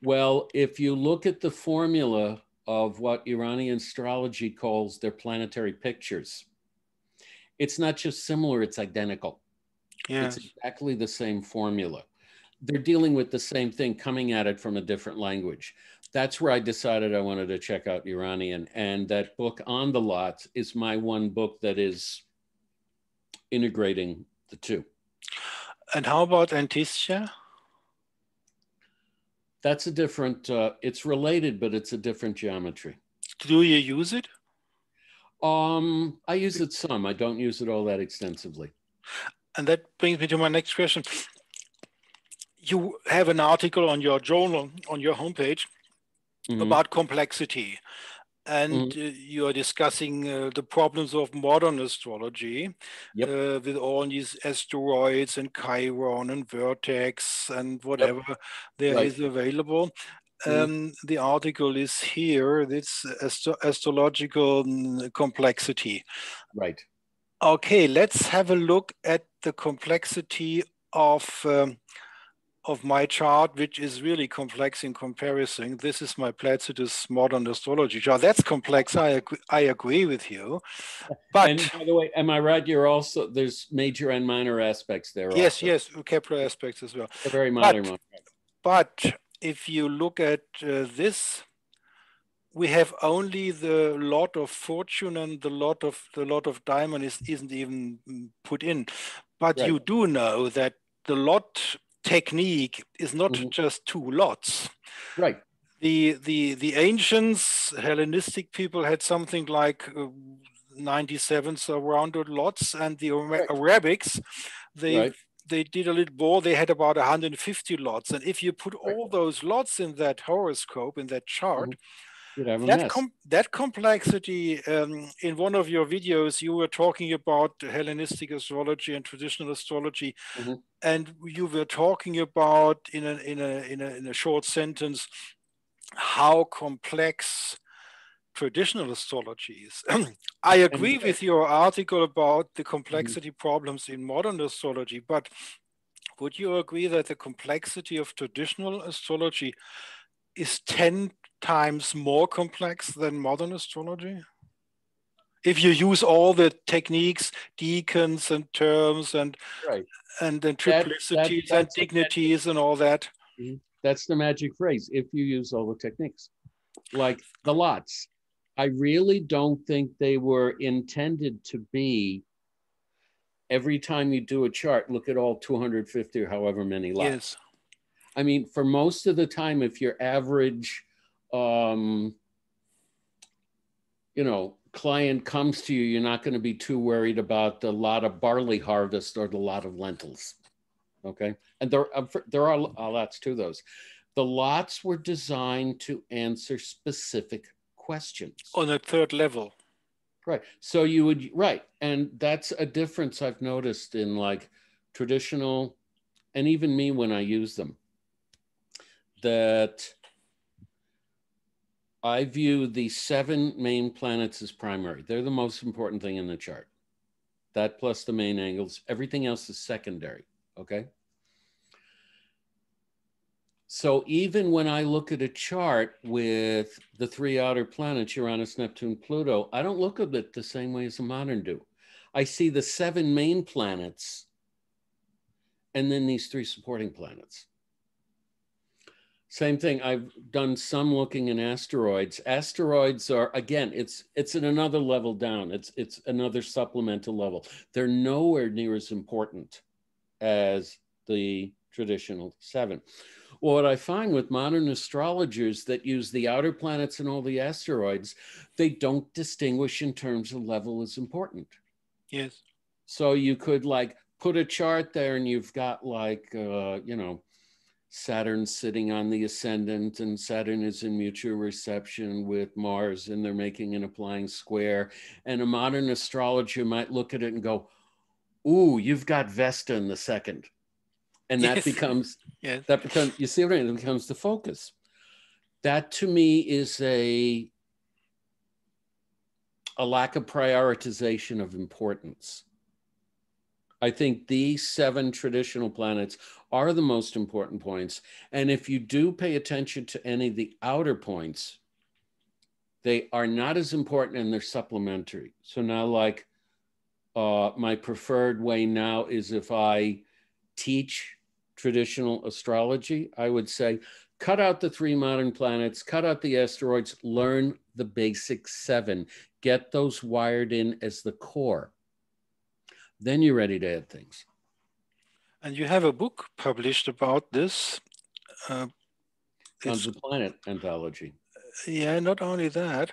Well, if you look at the formula of what Iranian astrology calls their planetary pictures, it's not just similar, it's identical. Yes. It's exactly the same formula. They're dealing with the same thing, coming at it from a different language. That's where I decided I wanted to check out Iranian. And that book on the lots is my one book that is integrating the two. And how about Antistia? That's a different, it's related, but it's a different geometry. Do you use it? I use it some. I don't use it all that extensively. And that brings me to my next question. You have an article on your journal, on your homepage, about complexity. And you are discussing the problems of modern astrology with all these asteroids and Chiron and Vertex and whatever there is available. The article is here. It's astrological complexity. Right. Okay, let's have a look at the complexity of my chart, which is really complex in comparison. This is my Placidus modern astrology chart. That's complex. I agree with you. But and by the way, am I right? You're also, there's major and minor aspects there. Yes, also. yes, Kepler aspects as well. They're very minor. But if you look at this, we have only the lot of fortune, and the lot of Daimon isn't even put in. But you do know that the lot technique is not just two lots. Right. The ancients, Hellenistic people had something like 97 surrounded lots, and the Arabics, they did a little more. They had about 150 lots, and if you put all those lots in that horoscope, in that chart, that complexity, in one of your videos, you were talking about Hellenistic astrology and traditional astrology, and you were talking about in a short sentence how complex traditional astrology is. I agree with your article about the complexity problems in modern astrology, but would you agree that the complexity of traditional astrology is 10 times more complex than modern astrology? If you use all the techniques, decans and terms and triplicities and dignities and all that. That's the magic phrase. If you use all the techniques, like the lots, I really don't think they were intended to be every time you do a chart, look at all 250 or however many lots. Yes. I mean, for most of the time, if your average, client comes to you, you're not going to be too worried about the lot of barley harvest or the lot of lentils. Okay. And there are lots to those. The lots were designed to answer specific questions. On a third level. Right. So you would, and that's a difference I've noticed in like traditional, and even me when I use them, that I view the 7 main planets as primary. They're the most important thing in the chart. That plus the main angles, everything else is secondary, okay? So even when I look at a chart with the 3 outer planets, Uranus, Neptune, Pluto, I don't look at it the same way as a modern do. I see the 7 main planets and then these 3 supporting planets. Same thing. I've done some looking in asteroids. Asteroids are, again, it's at another level down. It's another supplemental level. They're nowhere near as important as the traditional 7. Well, what I find with modern astrologers that use the outer planets and all the asteroids, they don't distinguish in terms of level as important. Yes. So you could like put a chart there and you've got like, you know, Saturn sitting on the ascendant, and Saturn is in mutual reception with Mars, and they're making an applying square. And a modern astrologer might look at it and go, ooh, you've got Vesta in the second. And that becomes, you see what I mean? It becomes the focus. That to me is a lack of prioritization of importance. I think these 7 traditional planets are the most important points. And if you do pay attention to any of the outer points, they are not as important and they're supplementary. So now like my preferred way now is if I teach traditional astrology, I would say, cut out the 3 modern planets, cut out the asteroids, learn the basic 7, get those wired in as the core. Then you're ready to add things. And you have a book published about this. On the Planet Anthology. Yeah, not only that.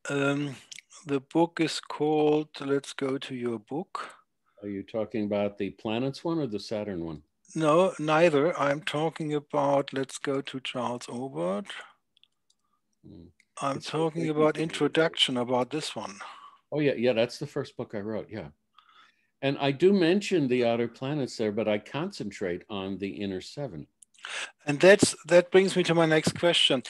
The book is called, let's go to your book. Are you talking about the planets one or the Saturn one? No, neither. I'm talking about, let's go to Charles Obert. I'm talking about introduction, about this one. Oh, yeah, that's the first book I wrote, yeah. And I do mention the outer planets there, but I concentrate on the inner 7. And that brings me to my next question.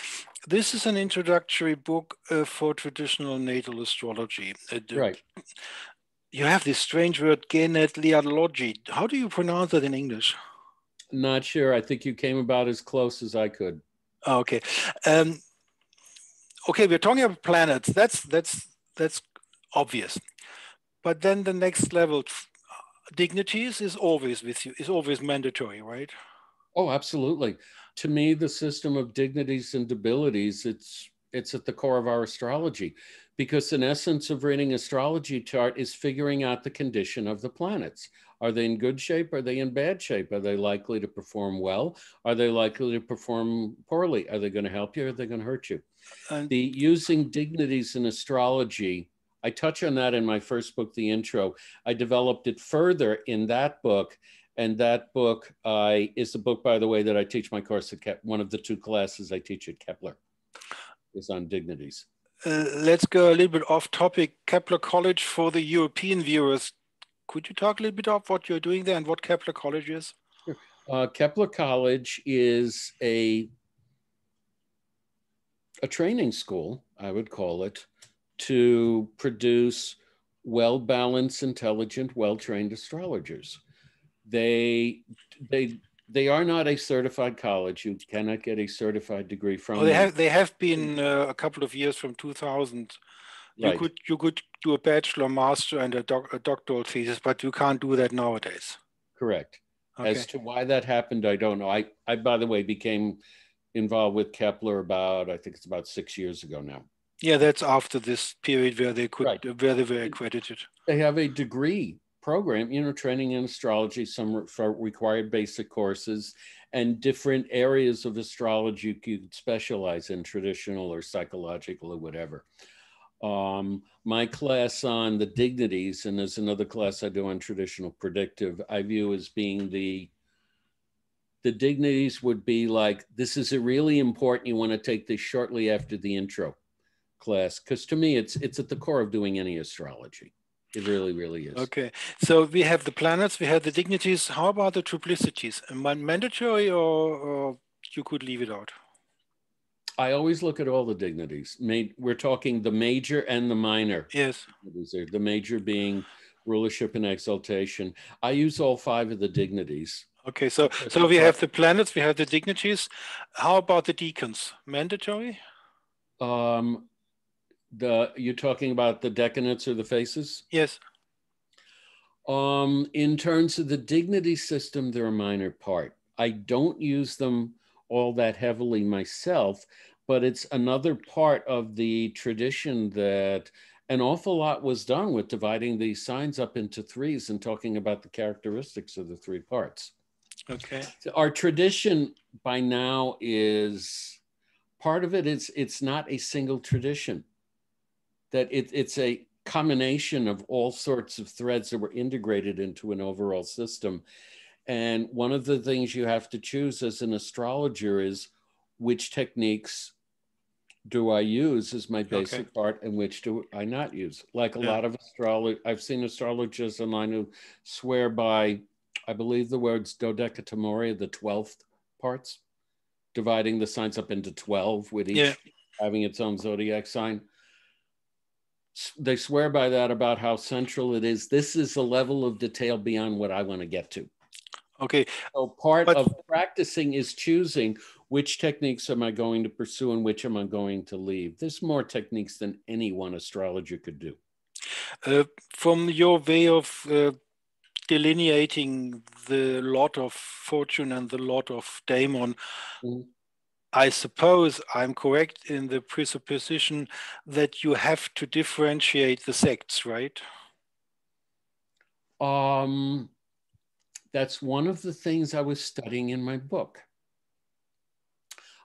This is an introductory book for traditional natal astrology. Right. You have this strange word, genealogy. How do you pronounce that in English? Not sure. I think you came about as close as I could. Okay. Okay, we're talking about planets. That's obvious. But then the next level, dignities, is always with you, is always mandatory, right? Oh, absolutely. To me, the system of dignities and debilities, it's at the core of our astrology, because in essence of reading astrology chart is figuring out the condition of the planets. Are they in good shape? Are they in bad shape? Are they likely to perform well? Are they likely to perform poorly? Are they going to help you? Or are they going to hurt you? The using dignities in astrology, I touch on that in my first book, The Intro. I developed it further in that book. And that book is the book, by the way, that I teach my course at one of the 2 classes I teach at Kepler is on dignities. Let's go a little bit off topic. Kepler College, for the European viewers, could you talk a little bit about what you're doing there and what Kepler College is? Kepler College is a training school, I would call it, to produce well-balanced, intelligent, well-trained astrologers. They are not a certified college. You cannot get a certified degree from them. They have been a couple of years from 2000. Right. You could do a bachelor, master, and a doctoral thesis, but you can't do that nowadays. Correct. Okay. As to why that happened, I don't know. I by the way, became involved with Kepler I think it's about 6 years ago now. Yeah, that's after this period where they could, where they were accredited. They have a degree program, training in astrology, some for required basic courses, and different areas of astrology you could specialize in, traditional or psychological or whatever. My class on the dignities, and there's another class I do on traditional predictive, I view as being the dignities would be like, this is really important. You want to take this shortly after the intro class, because to me, it's at the core of doing any astrology. It really, really is. Okay, so we have the planets, we have the dignities. How about the triplicities? Mandatory, or you could leave it out? I always look at all the dignities. We're talking the major and the minor. Yes. The major being rulership and exaltation. I use all 5 of the dignities. Okay, so we have the planets, we have the dignities. How about the decans? Mandatory? You're talking about the decanates or the faces? Yes. In terms of the dignity system, they're a minor part. I don't use them all that heavily myself, but it's another part of the tradition that an awful lot was done with dividing these signs up into threes and talking about the characteristics of the three parts. Okay. So our tradition by now is, part of it is it's not a single tradition, that it's a combination of all sorts of threads that were integrated into an overall system. And one of the things you have to choose as an astrologer is which techniques do I use as my basic part and which do I not use? Like a lot of astrology, I've seen astrologers online who swear by, I believe the words dodecatemoria, the 12th parts, dividing the signs up into 12 with each having its own zodiac sign. They swear by that about how central it is. This is a level of detail beyond what I want to get to. Okay. So part of practicing is choosing which techniques am I going to pursue and which am I going to leave. There's more techniques than any one astrologer could do. From your way of delineating the lot of fortune and the lot of Daimon, I suppose I'm correct in the presupposition that you have to differentiate the sects, right? That's one of the things I was studying in my book.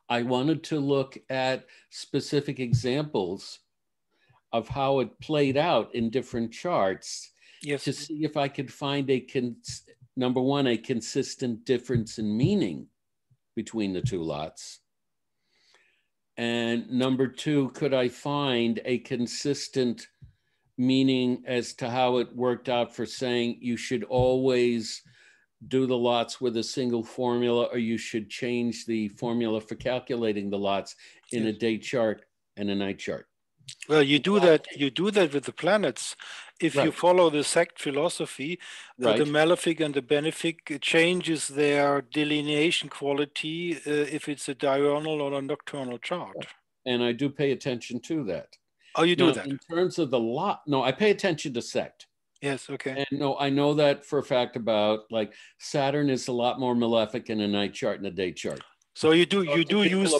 I wanted to look at specific examples of how it played out in different charts to see if I could find number one, a consistent difference in meaning between the two lots. And number two, could I find a consistent meaning as to how it worked out for saying you should always do the lots with a single formula, or you should change the formula for calculating the lots in a day chart and a night chart? Well, you do that with the planets. If you follow the sect philosophy, the malefic and the benefic changes their delineation quality if it's a diurnal or a nocturnal chart. And I do pay attention to that. Oh, you do that? In terms of the lot, no, I pay attention to sect. Yes, okay. And no, I know that for a fact about, like, Saturn is a lot more malefic in a night chart and a day chart. So you do use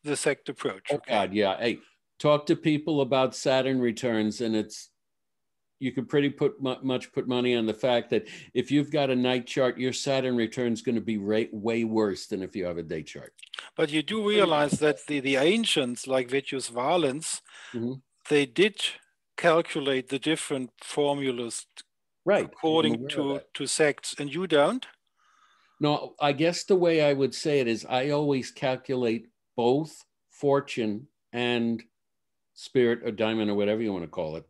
the sect approach. Oh, okay. God, yeah. Hey, talk to people about Saturn returns, and you could pretty put money on the fact that if you've got a night chart, your Saturn return is going to be way worse than if you have a day chart. But you do realize that the ancients, like Vettius Valens, they did calculate the different formulas according to sects, and you don't? No, I guess the way I would say it is I always calculate both fortune and spirit or diamond or whatever you want to call it.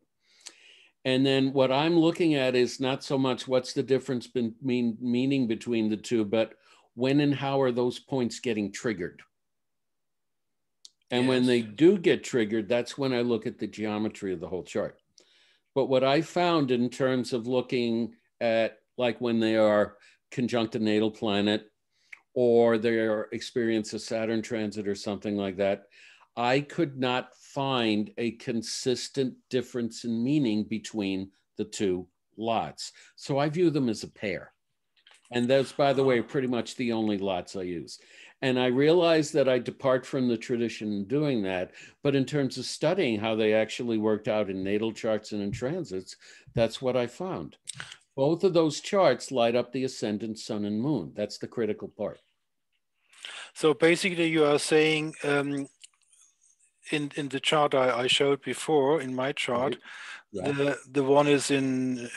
And then what I'm looking at is not so much what's the difference meaning between the two, but when and how are those points getting triggered? And when they do get triggered, that's when I look at the geometry of the whole chart. But what I found in terms of looking at, like, when they are conjunct a natal planet or they experience a Saturn transit or something like that, I could not find a consistent difference in meaning between the two lots. So I view them as a pair. And that's, by the way, pretty much the only lots I use. And I realize that I depart from the tradition in doing that. But in terms of studying how they actually worked out in natal charts and in transits, that's what I found. Both of those charts light up the ascendant, sun, and moon. That's the critical part. So basically you are saying, in the chart I showed before, in my chart, the one is in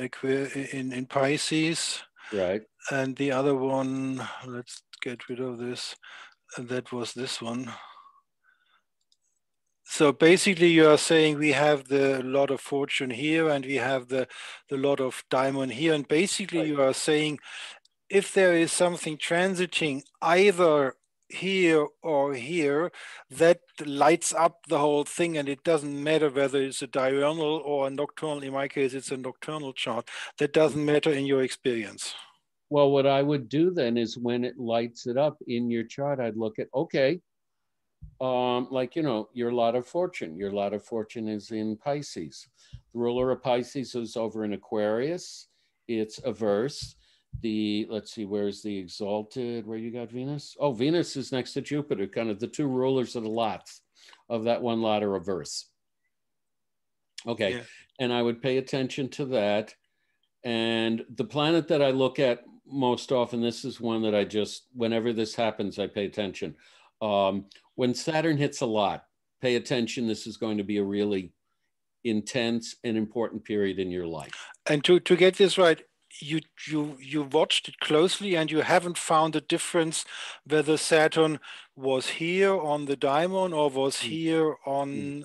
Pisces, and the other one, let's get rid of this, and that was this one. So basically you are saying we have the lot of fortune here and we have the lot of diamond here, and basically you are saying if there is something transiting either here or here, that lights up the whole thing, and it doesn't matter whether it's a diurnal or a nocturnal. In my case, it's a nocturnal chart. That doesn't matter in your experience. Well, what I would do then is when it lights it up in your chart, I'd look at, okay, like, you know, your lot of fortune. Your lot of fortune is in Pisces. The ruler of Pisces is over in Aquarius. It's averse. let's see, where's the exalted, where you got Venus? Oh, Venus is next to Jupiter, kind of the two rulers of the lots of that one lot of reverse. Okay, yeah. And I would pay attention to that. And the planet that I look at most often, this is one that I just, whenever this happens, I pay attention. When Saturn hits a lot, pay attention. This is going to be a really intense and important period in your life. And to get this right, you watched it closely and you haven't found a difference whether Saturn was here on the Daimon or was here on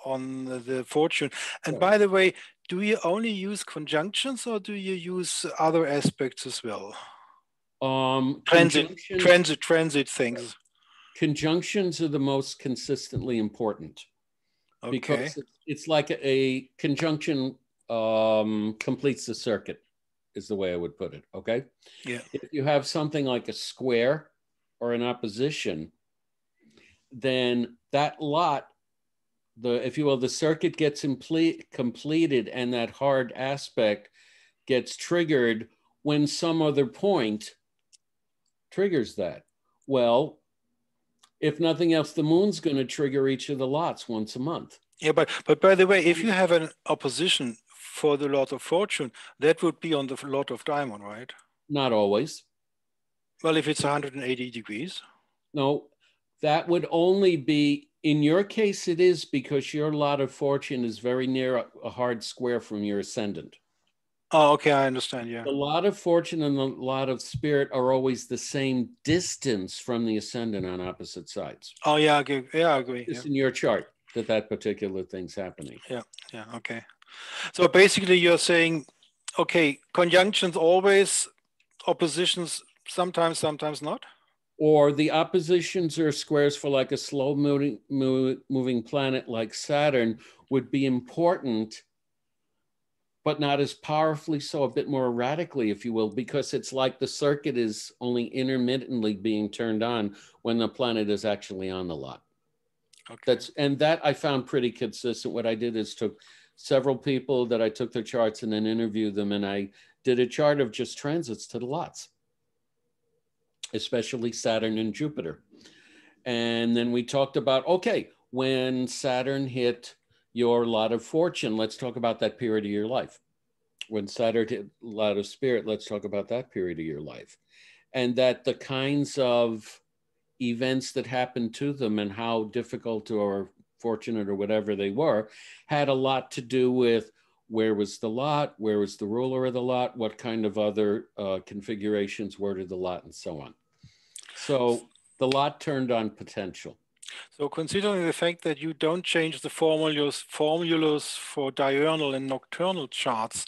the fortune. And by the way, do you only use conjunctions or do you use other aspects as well? Transit things. Conjunctions are the most consistently important. Okay. Because it's like a conjunction completes the circuit, is the way I would put it. Okay. Yeah. If you have something like a square or an opposition, then that lot, if you will, the circuit gets completed and that hard aspect gets triggered when some other point triggers that. Well, if nothing else, the moon's going to trigger each of the lots once a month. Yeah, but by the way, if you have an opposition for the lot of fortune, that would be on the lot of Daimon, right? Not always. Well, if it's 180 degrees. No, that would only be, in your case, it is because your lot of fortune is very near a hard square from your ascendant. Oh, okay, I understand, yeah. The lot of fortune and the lot of spirit are always the same distance from the ascendant on opposite sides. Oh, yeah, okay. Yeah, I agree. It's in your chart that particular thing's happening. Yeah, okay. So basically you're saying, okay, conjunctions always, oppositions sometimes not? Or the oppositions or squares for like a slow moving planet like Saturn would be important, but not as powerfully, so a bit more erratically, if you will, because it's like the circuit is only intermittently being turned on when the planet is actually on the lot. Okay. That I found pretty consistent. What I did is took several people that I took their charts and then interviewed them, and I did a chart of just transits to the lots, especially Saturn and Jupiter. And then we talked about, okay, when Saturn hit your lot of fortune, let's talk about that period of your life. When Saturn hit lot of spirit, let's talk about that period of your life. And that the kinds of events that happened to them and how difficult or fortunate or whatever they were had a lot to do with where was the lot, where was the ruler of the lot, what kind of other configurations were to the lot, and so on. So the lot turned on potential. So considering the fact that you don't change the formulas for diurnal and nocturnal charts,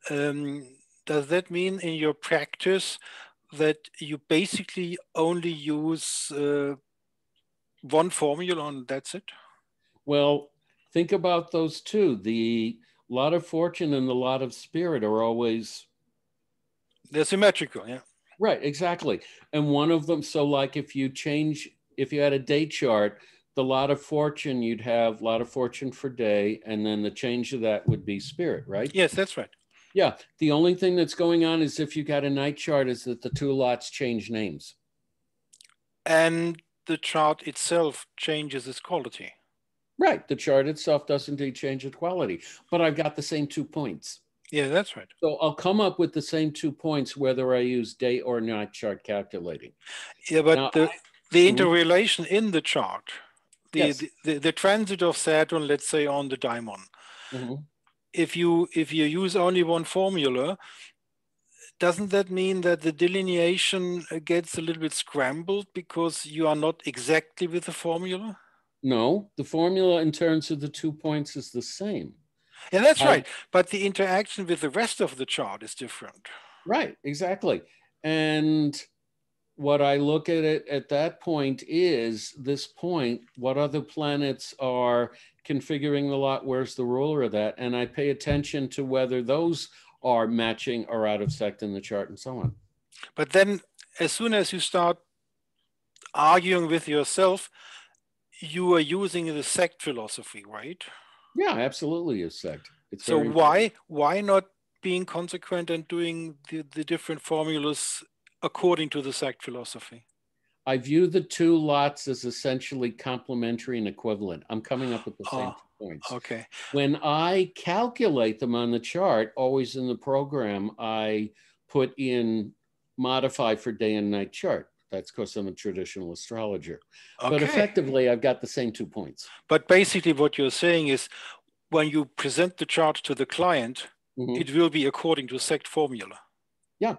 does that mean in your practice that you basically only use one formula and that's it? Well, think about those two. The lot of fortune and the lot of spirit are always... They're symmetrical, yeah. Right, exactly. And one of them, so like if you had a day chart, the lot of fortune, you'd have lot of fortune for day, and then the change of that would be spirit, right? Yes, that's right. Yeah, the only thing that's going on is if you got a night chart is that the two lots change names. And the chart itself changes its quality. Right, the chart itself does indeed change its quality, but I've got the same 2 points. Yeah, that's right. So I'll come up with the same 2 points whether I use day or night chart calculating. Yeah, but now, the interrelation in the chart, the transit of Saturn, let's say on the Daimon, if you use only one formula, doesn't that mean that the delineation gets a little bit scrambled because you are not exactly with the formula? No, the formula in terms of the 2 points is the same. Yeah, that's right. But the interaction with the rest of the chart is different. Right, exactly. And what I look at it at that point is this point, what other planets are configuring the lot, where's the ruler of that? And I pay attention to whether those are matching or out of sect in the chart and so on. But then as soon as you start arguing with yourself, you are using the sect philosophy, right? Yeah, absolutely is sect. So why not being consequent and doing the different formulas according to the sect philosophy? I view the two lots as essentially complementary and equivalent. I'm coming up with the same 2 points. Okay. When I calculate them on the chart, always in the program, I put in modify for day and night chart. That's because I'm a traditional astrologer. Okay. But effectively, I've got the same 2 points. But basically what you're saying is when you present the chart to the client, it will be according to sect formula. Yeah.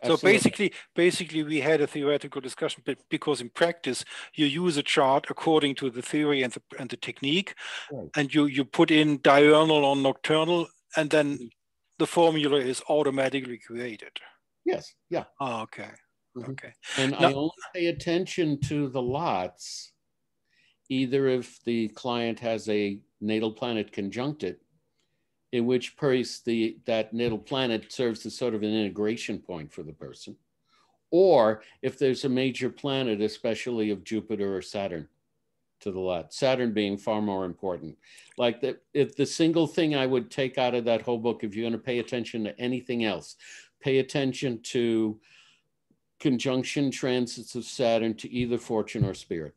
So Absolutely. basically, we had a theoretical discussion, but because in practice you use a chart according to the theory and the technique, right. And you put in diurnal or nocturnal, and then the formula is automatically created. Yes. Yeah. Oh, okay. Okay. And now, I only pay attention to the lots either if the client has a natal planet conjunct it, in which case that natal planet serves as sort of an integration point for the person, or if there's a major planet, especially of Jupiter or Saturn, to the lot. Saturn being far more important. Like if the single thing I would take out of that whole book, if you're going to pay attention to anything else, pay attention to conjunction transits of Saturn to either fortune or spirit.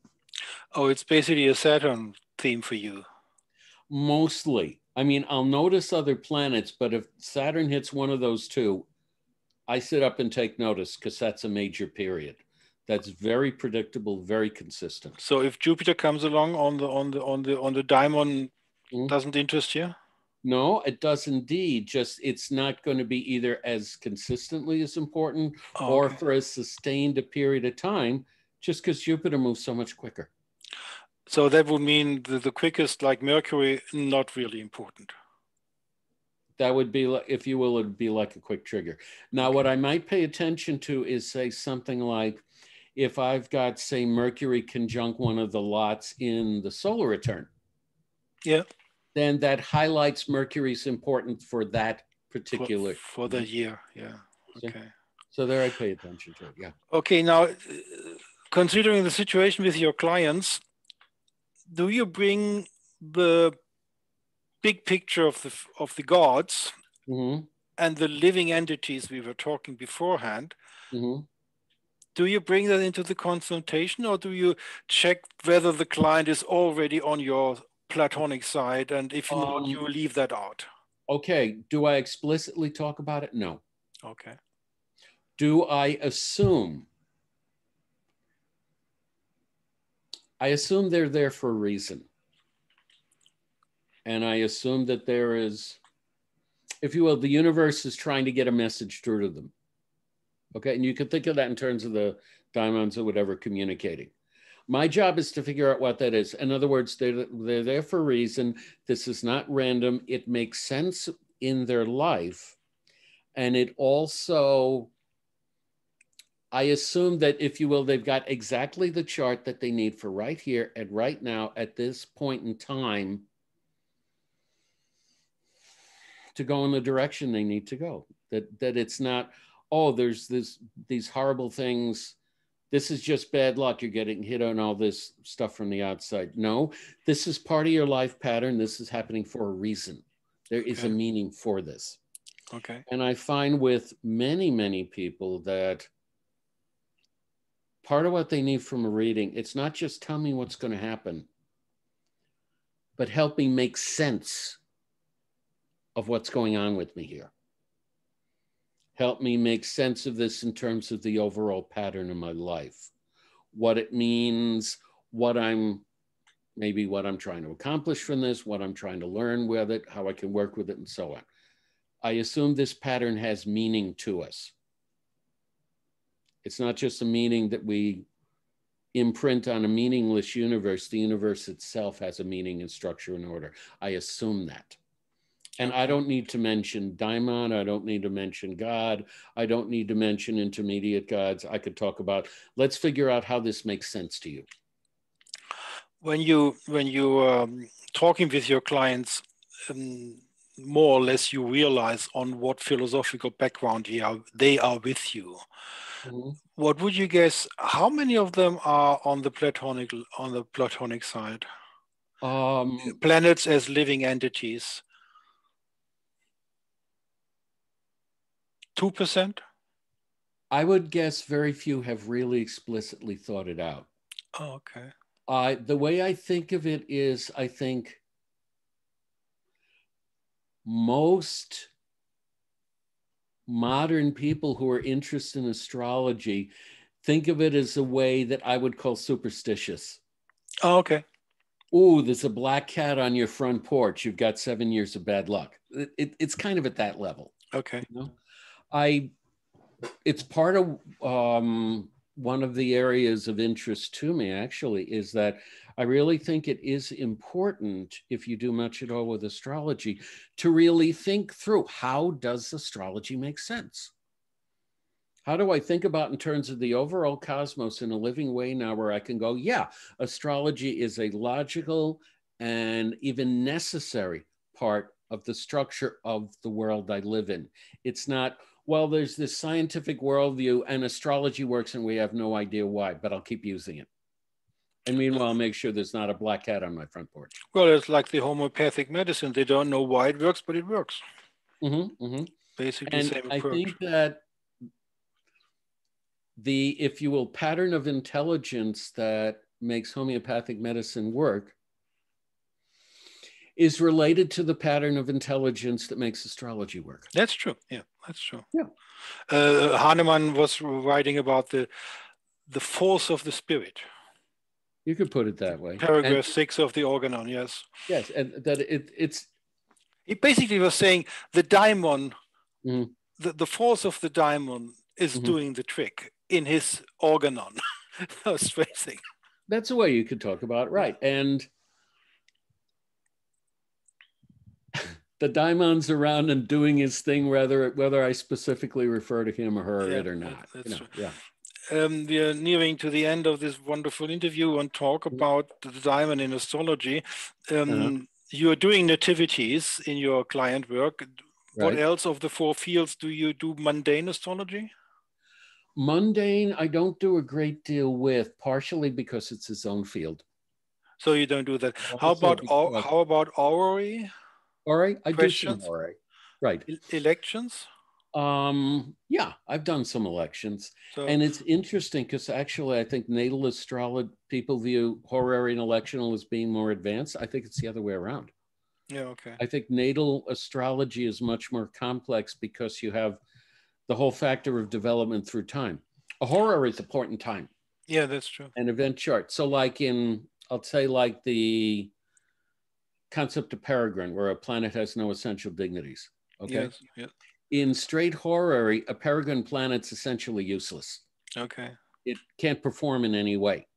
Oh, it's basically a Saturn theme for you. Mostly. I mean, I'll notice other planets, but if Saturn hits one of those two, I sit up and take notice because that's a major period. That's very predictable, very consistent. So if Jupiter comes along on the Daimon, doesn't interest you? No, it does indeed. Just it's not going to be either as consistently as important or for as sustained a period of time, just because Jupiter moves so much quicker. So that would mean the quickest, like Mercury, not really important. That would be, if you will, it would be like a quick trigger. Now, what I might pay attention to is, say, something like if I've got, say, Mercury conjunct one of the lots in the solar return. Yeah. Then that highlights Mercury's importance for that particular. For the year, yeah. Okay. So there I pay attention to it, yeah. Okay, now, considering the situation with your clients, do you bring the big picture of the gods and the living entities we were talking beforehand? Do you bring that into the consultation, or do you check whether the client is already on your Platonic side, and if not, you leave that out? Okay. Do I explicitly talk about it? No. Okay. Do I assume? I assume they're there for a reason. And I assume that there is, if you will, the universe is trying to get a message through to them. Okay. And you can think of that in terms of the Daimons or whatever communicating. My job is to figure out what that is. In other words, they're there for a reason. This is not random. It makes sense in their life. And it also, I assume that, if you will, they've got exactly the chart that they need for right here and right now at this point in time to go in the direction they need to go. That it's not, oh, there's these horrible things. This is just bad luck. You're getting hit on all this stuff from the outside. No, this is part of your life pattern. This is happening for a reason. There is a meaning for this. Okay. And I find with many, many people that part of what they need from a reading, it's not just tell me what's going to happen, but help me make sense of what's going on with me here. Help me make sense of this in terms of the overall pattern of my life, what it means, what I'm trying to accomplish from this, what I'm trying to learn with it, how I can work with it, and so on. I assume this pattern has meaning to us. It's not just a meaning that we imprint on a meaningless universe. The universe itself has a meaning and structure and order. I assume that. And I don't need to mention Daimon. I don't need to mention God. I don't need to mention intermediate gods. I could talk about, let's figure out how this makes sense to you. When you talking with your clients, more or less you realize on what philosophical background they are with you. What would you guess? How many of them are on the Platonic side? Planets as living entities. 2%? I would guess very few have really explicitly thought it out. Oh, okay. The way I think of it is, I think most modern people who are interested in astrology think of it as a way that I would call superstitious. Oh, okay. Oh, there's a black cat on your front porch. You've got 7 years of bad luck. It's kind of at that level. Okay. You know? It's part of one of the areas of interest to me, actually, is that I really think it is important, if you do much at all with astrology, to really think through, how does astrology make sense? How do I think about in terms of the overall cosmos in a living way now, where I can go, yeah, astrology is a logical and even necessary part of the structure of the world I live in. It's not, well, there's this scientific worldview and astrology works and we have no idea why, but I'll keep using it. And meanwhile, I'll make sure there's not a black cat on my front porch. Well, it's like the homeopathic medicine. They don't know why it works, but it works. Basically, and same approach. I think that the, if you will, pattern of intelligence that makes homeopathic medicine work is related to the pattern of intelligence that makes astrology work. That's true. Yeah, that's true. Yeah. Hahnemann was writing about the force of the spirit. You could put it that way. Paragraph 6 of the Organon, yes. Yes, and that it's... He basically was saying the Daimon, the force of the Daimon is doing the trick in his Organon. That was strange thing. That's the way you could talk about it, right. And the Daimon's around and doing his thing, whether I specifically refer to him or her it or not. That's true. Yeah. We are nearing to the end of this wonderful interview and talk about the Daimon in astrology. You are doing nativities in your client work. Right. What else of the 4 fields do you do mundane astrology? Mundane, I don't do a great deal with, partially because it's its own field. So you don't do that. How about orrery? Orrery? I do some orrery. Right. Elections? Yeah, I've done some elections. And it's interesting because actually I think natal astrology, people view horary and electional as being more advanced. I think it's the other way around. Yeah, okay. I think natal astrology is much more complex because you have the whole factor of development through time. A horary is a point in time. Yeah, that's true. An event chart. So like I'll say like the concept of peregrine, where a planet has no essential dignities. Okay. Yes, yes. In straight horary, a peregrine planet's essentially useless. Okay. It can't perform in any way.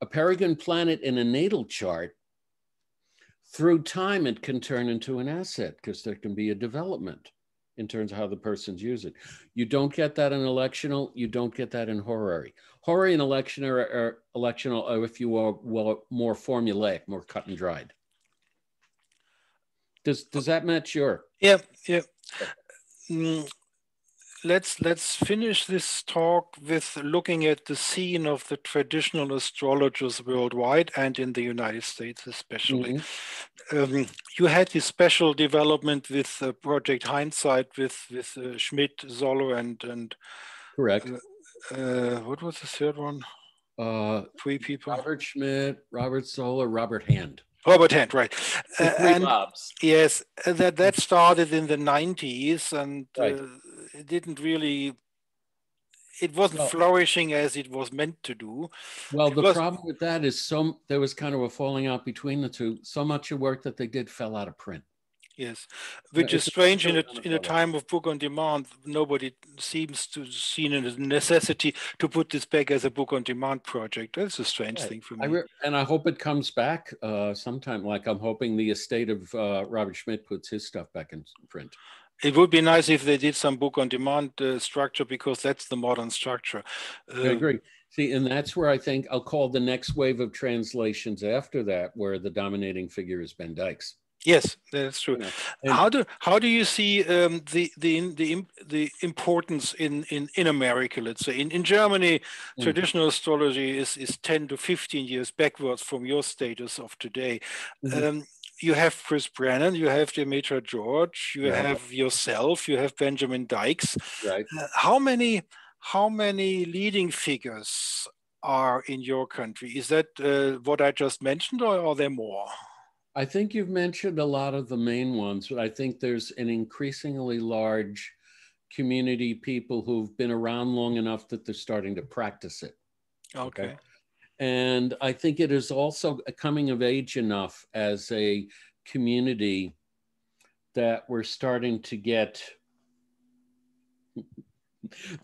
A peregrine planet in a natal chart, through time, it can turn into an asset because there can be a development in terms of how the person's use it. You don't get that in electional. You don't get that in horary. Horary and electional are, if you will, more formulaic, more cut and dried. Does that match your? Yeah, yeah. Let's finish this talk with looking at the scene of the traditional astrologers worldwide and in the United States especially. You had this special development with Project Hindsight with Schmidt, Zoller, and correct. What was the third one? 3 people. Robert Schmidt, Robert Zoller, Robert Hand. Robert Hand, right. And Bobs. Yes, that started in the 90s and it didn't really, it wasn't flourishing as it was meant to do. Well, the problem with that is there was kind of a falling out between the two. So much of work that they did fell out of print. Yes, which is strange in a time of book on demand. Nobody seems to see a necessity to put this back as a book on demand project. That's a strange thing for me. And I hope it comes back sometime. Like I'm hoping the estate of Robert Schmidt puts his stuff back in print. It would be nice if they did some book on demand structure, because that's the modern structure. I agree. See, and that's where I think I'll call the next wave of translations after that, where the dominating figure is Ben Dykes. Yes, that's true. How do you see the importance in America? Let's say in Germany, traditional astrology is 10 to 15 years backwards from your status of today. you have Chris Brennan, you have Demetra George, you have yourself, you have Benjamin Dykes. Right. How many leading figures are in your country? Is that what I just mentioned, or are there more? I think you've mentioned a lot of the main ones, but I think there's an increasingly large community of people who've been around long enough that they're starting to practice it. Okay. And I think it is also coming of age enough as a community that we're starting to get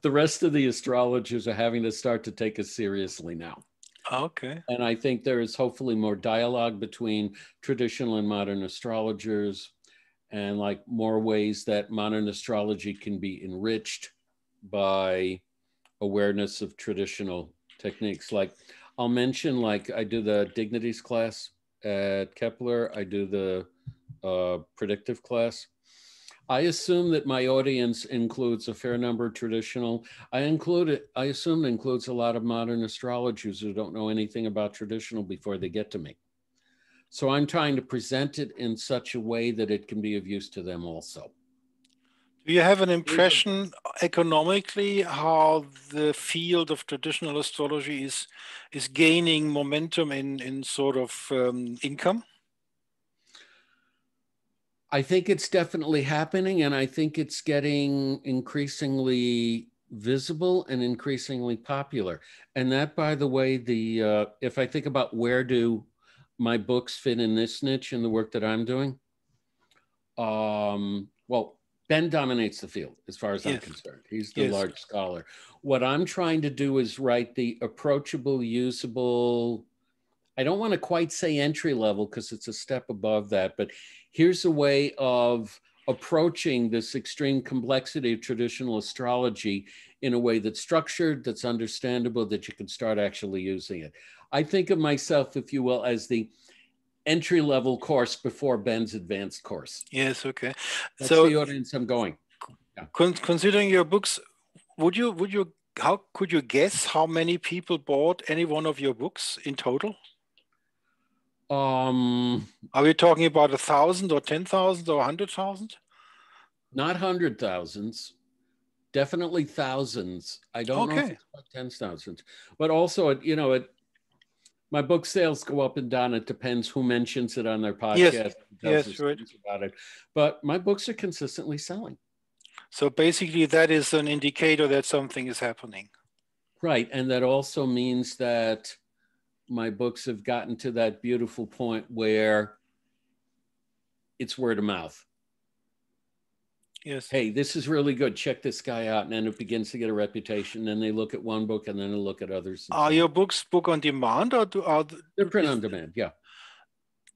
the rest of the astrologers are having to start to take us seriously now. Okay. And I think there is hopefully more dialogue between traditional and modern astrologers, and like more ways that modern astrology can be enriched by awareness of traditional techniques. Like I'll mention, like I do the dignities class at Kepler. I do the predictive class. I assume that my audience includes a fair number of traditional. I assume it includes a lot of modern astrologers who don't know anything about traditional before they get to me. So I'm trying to present it in such a way that it can be of use to them also. Do you have an impression economically how the field of traditional astrology is gaining momentum in sort of income? I think it's definitely happening, and I think it's getting increasingly visible and increasingly popular. And that, by the way, if I think about where do my books fit in this niche in the work that I'm doing, well, Ben dominates the field as far as I'm concerned. He's the large scholar. What I'm trying to do is write the approachable, usable, I don't want to quite say entry level because it's a step above that, but here's a way of approaching this extreme complexity of traditional astrology in a way that's structured, that's understandable, that you can start actually using it. I think of myself, if you will, as the entry-level course before Ben's advanced course. Yes, okay. That's the audience I'm going. Yeah. Considering your books, how could you guess how many people bought any one of your books in total? Are we talking about 1,000 or 10,000 or 100,000? Not hundred thousands, definitely thousands. I don't know if it's about 10,000, but also, my book sales go up and down. It depends who mentions it on their podcast. Yes, right. About it. But my books are consistently selling. So basically that is an indicator that something is happening. Right. And that also means that my books have gotten to that beautiful point where it's word of mouth. Yes. Hey, this is really good. Check this guy out. And then it begins to get a reputation. Then they look at one book and then they look at others. Are your books book on demand, or they're print on demand? Yeah.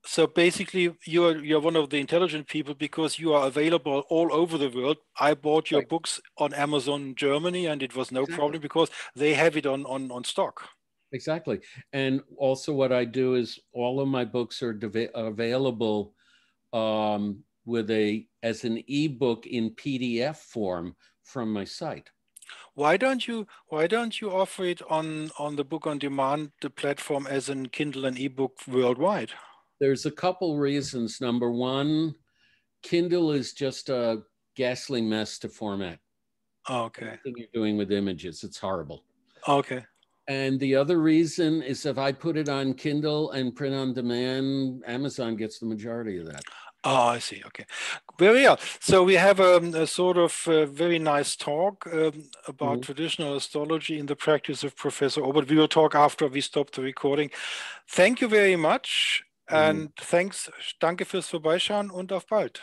So basically you're one of the intelligent people because you are available all over the world. I bought your books on Amazon Germany and it was no problem because they have it on stock. Exactly. And also what I do is all of my books are available as an ebook in PDF form from my site. Why don't you offer it on the book on demand, the platform, as an Kindle and ebook worldwide? There's a couple reasons. Number one, Kindle is just a ghastly mess to format. Okay. Everything you're doing with images, it's horrible. Okay. And the other reason is if I put it on Kindle and print on demand, Amazon gets the majority of that. Oh, I see. Okay. Very well. So we have a sort of very nice talk about traditional astrology in the practice of Professor Obert. We will talk after we stop the recording. Thank you very much. And danke fürs Vorbeischauen und auf bald.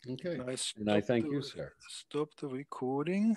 Okay. And I thank you, sir. Stop the recording.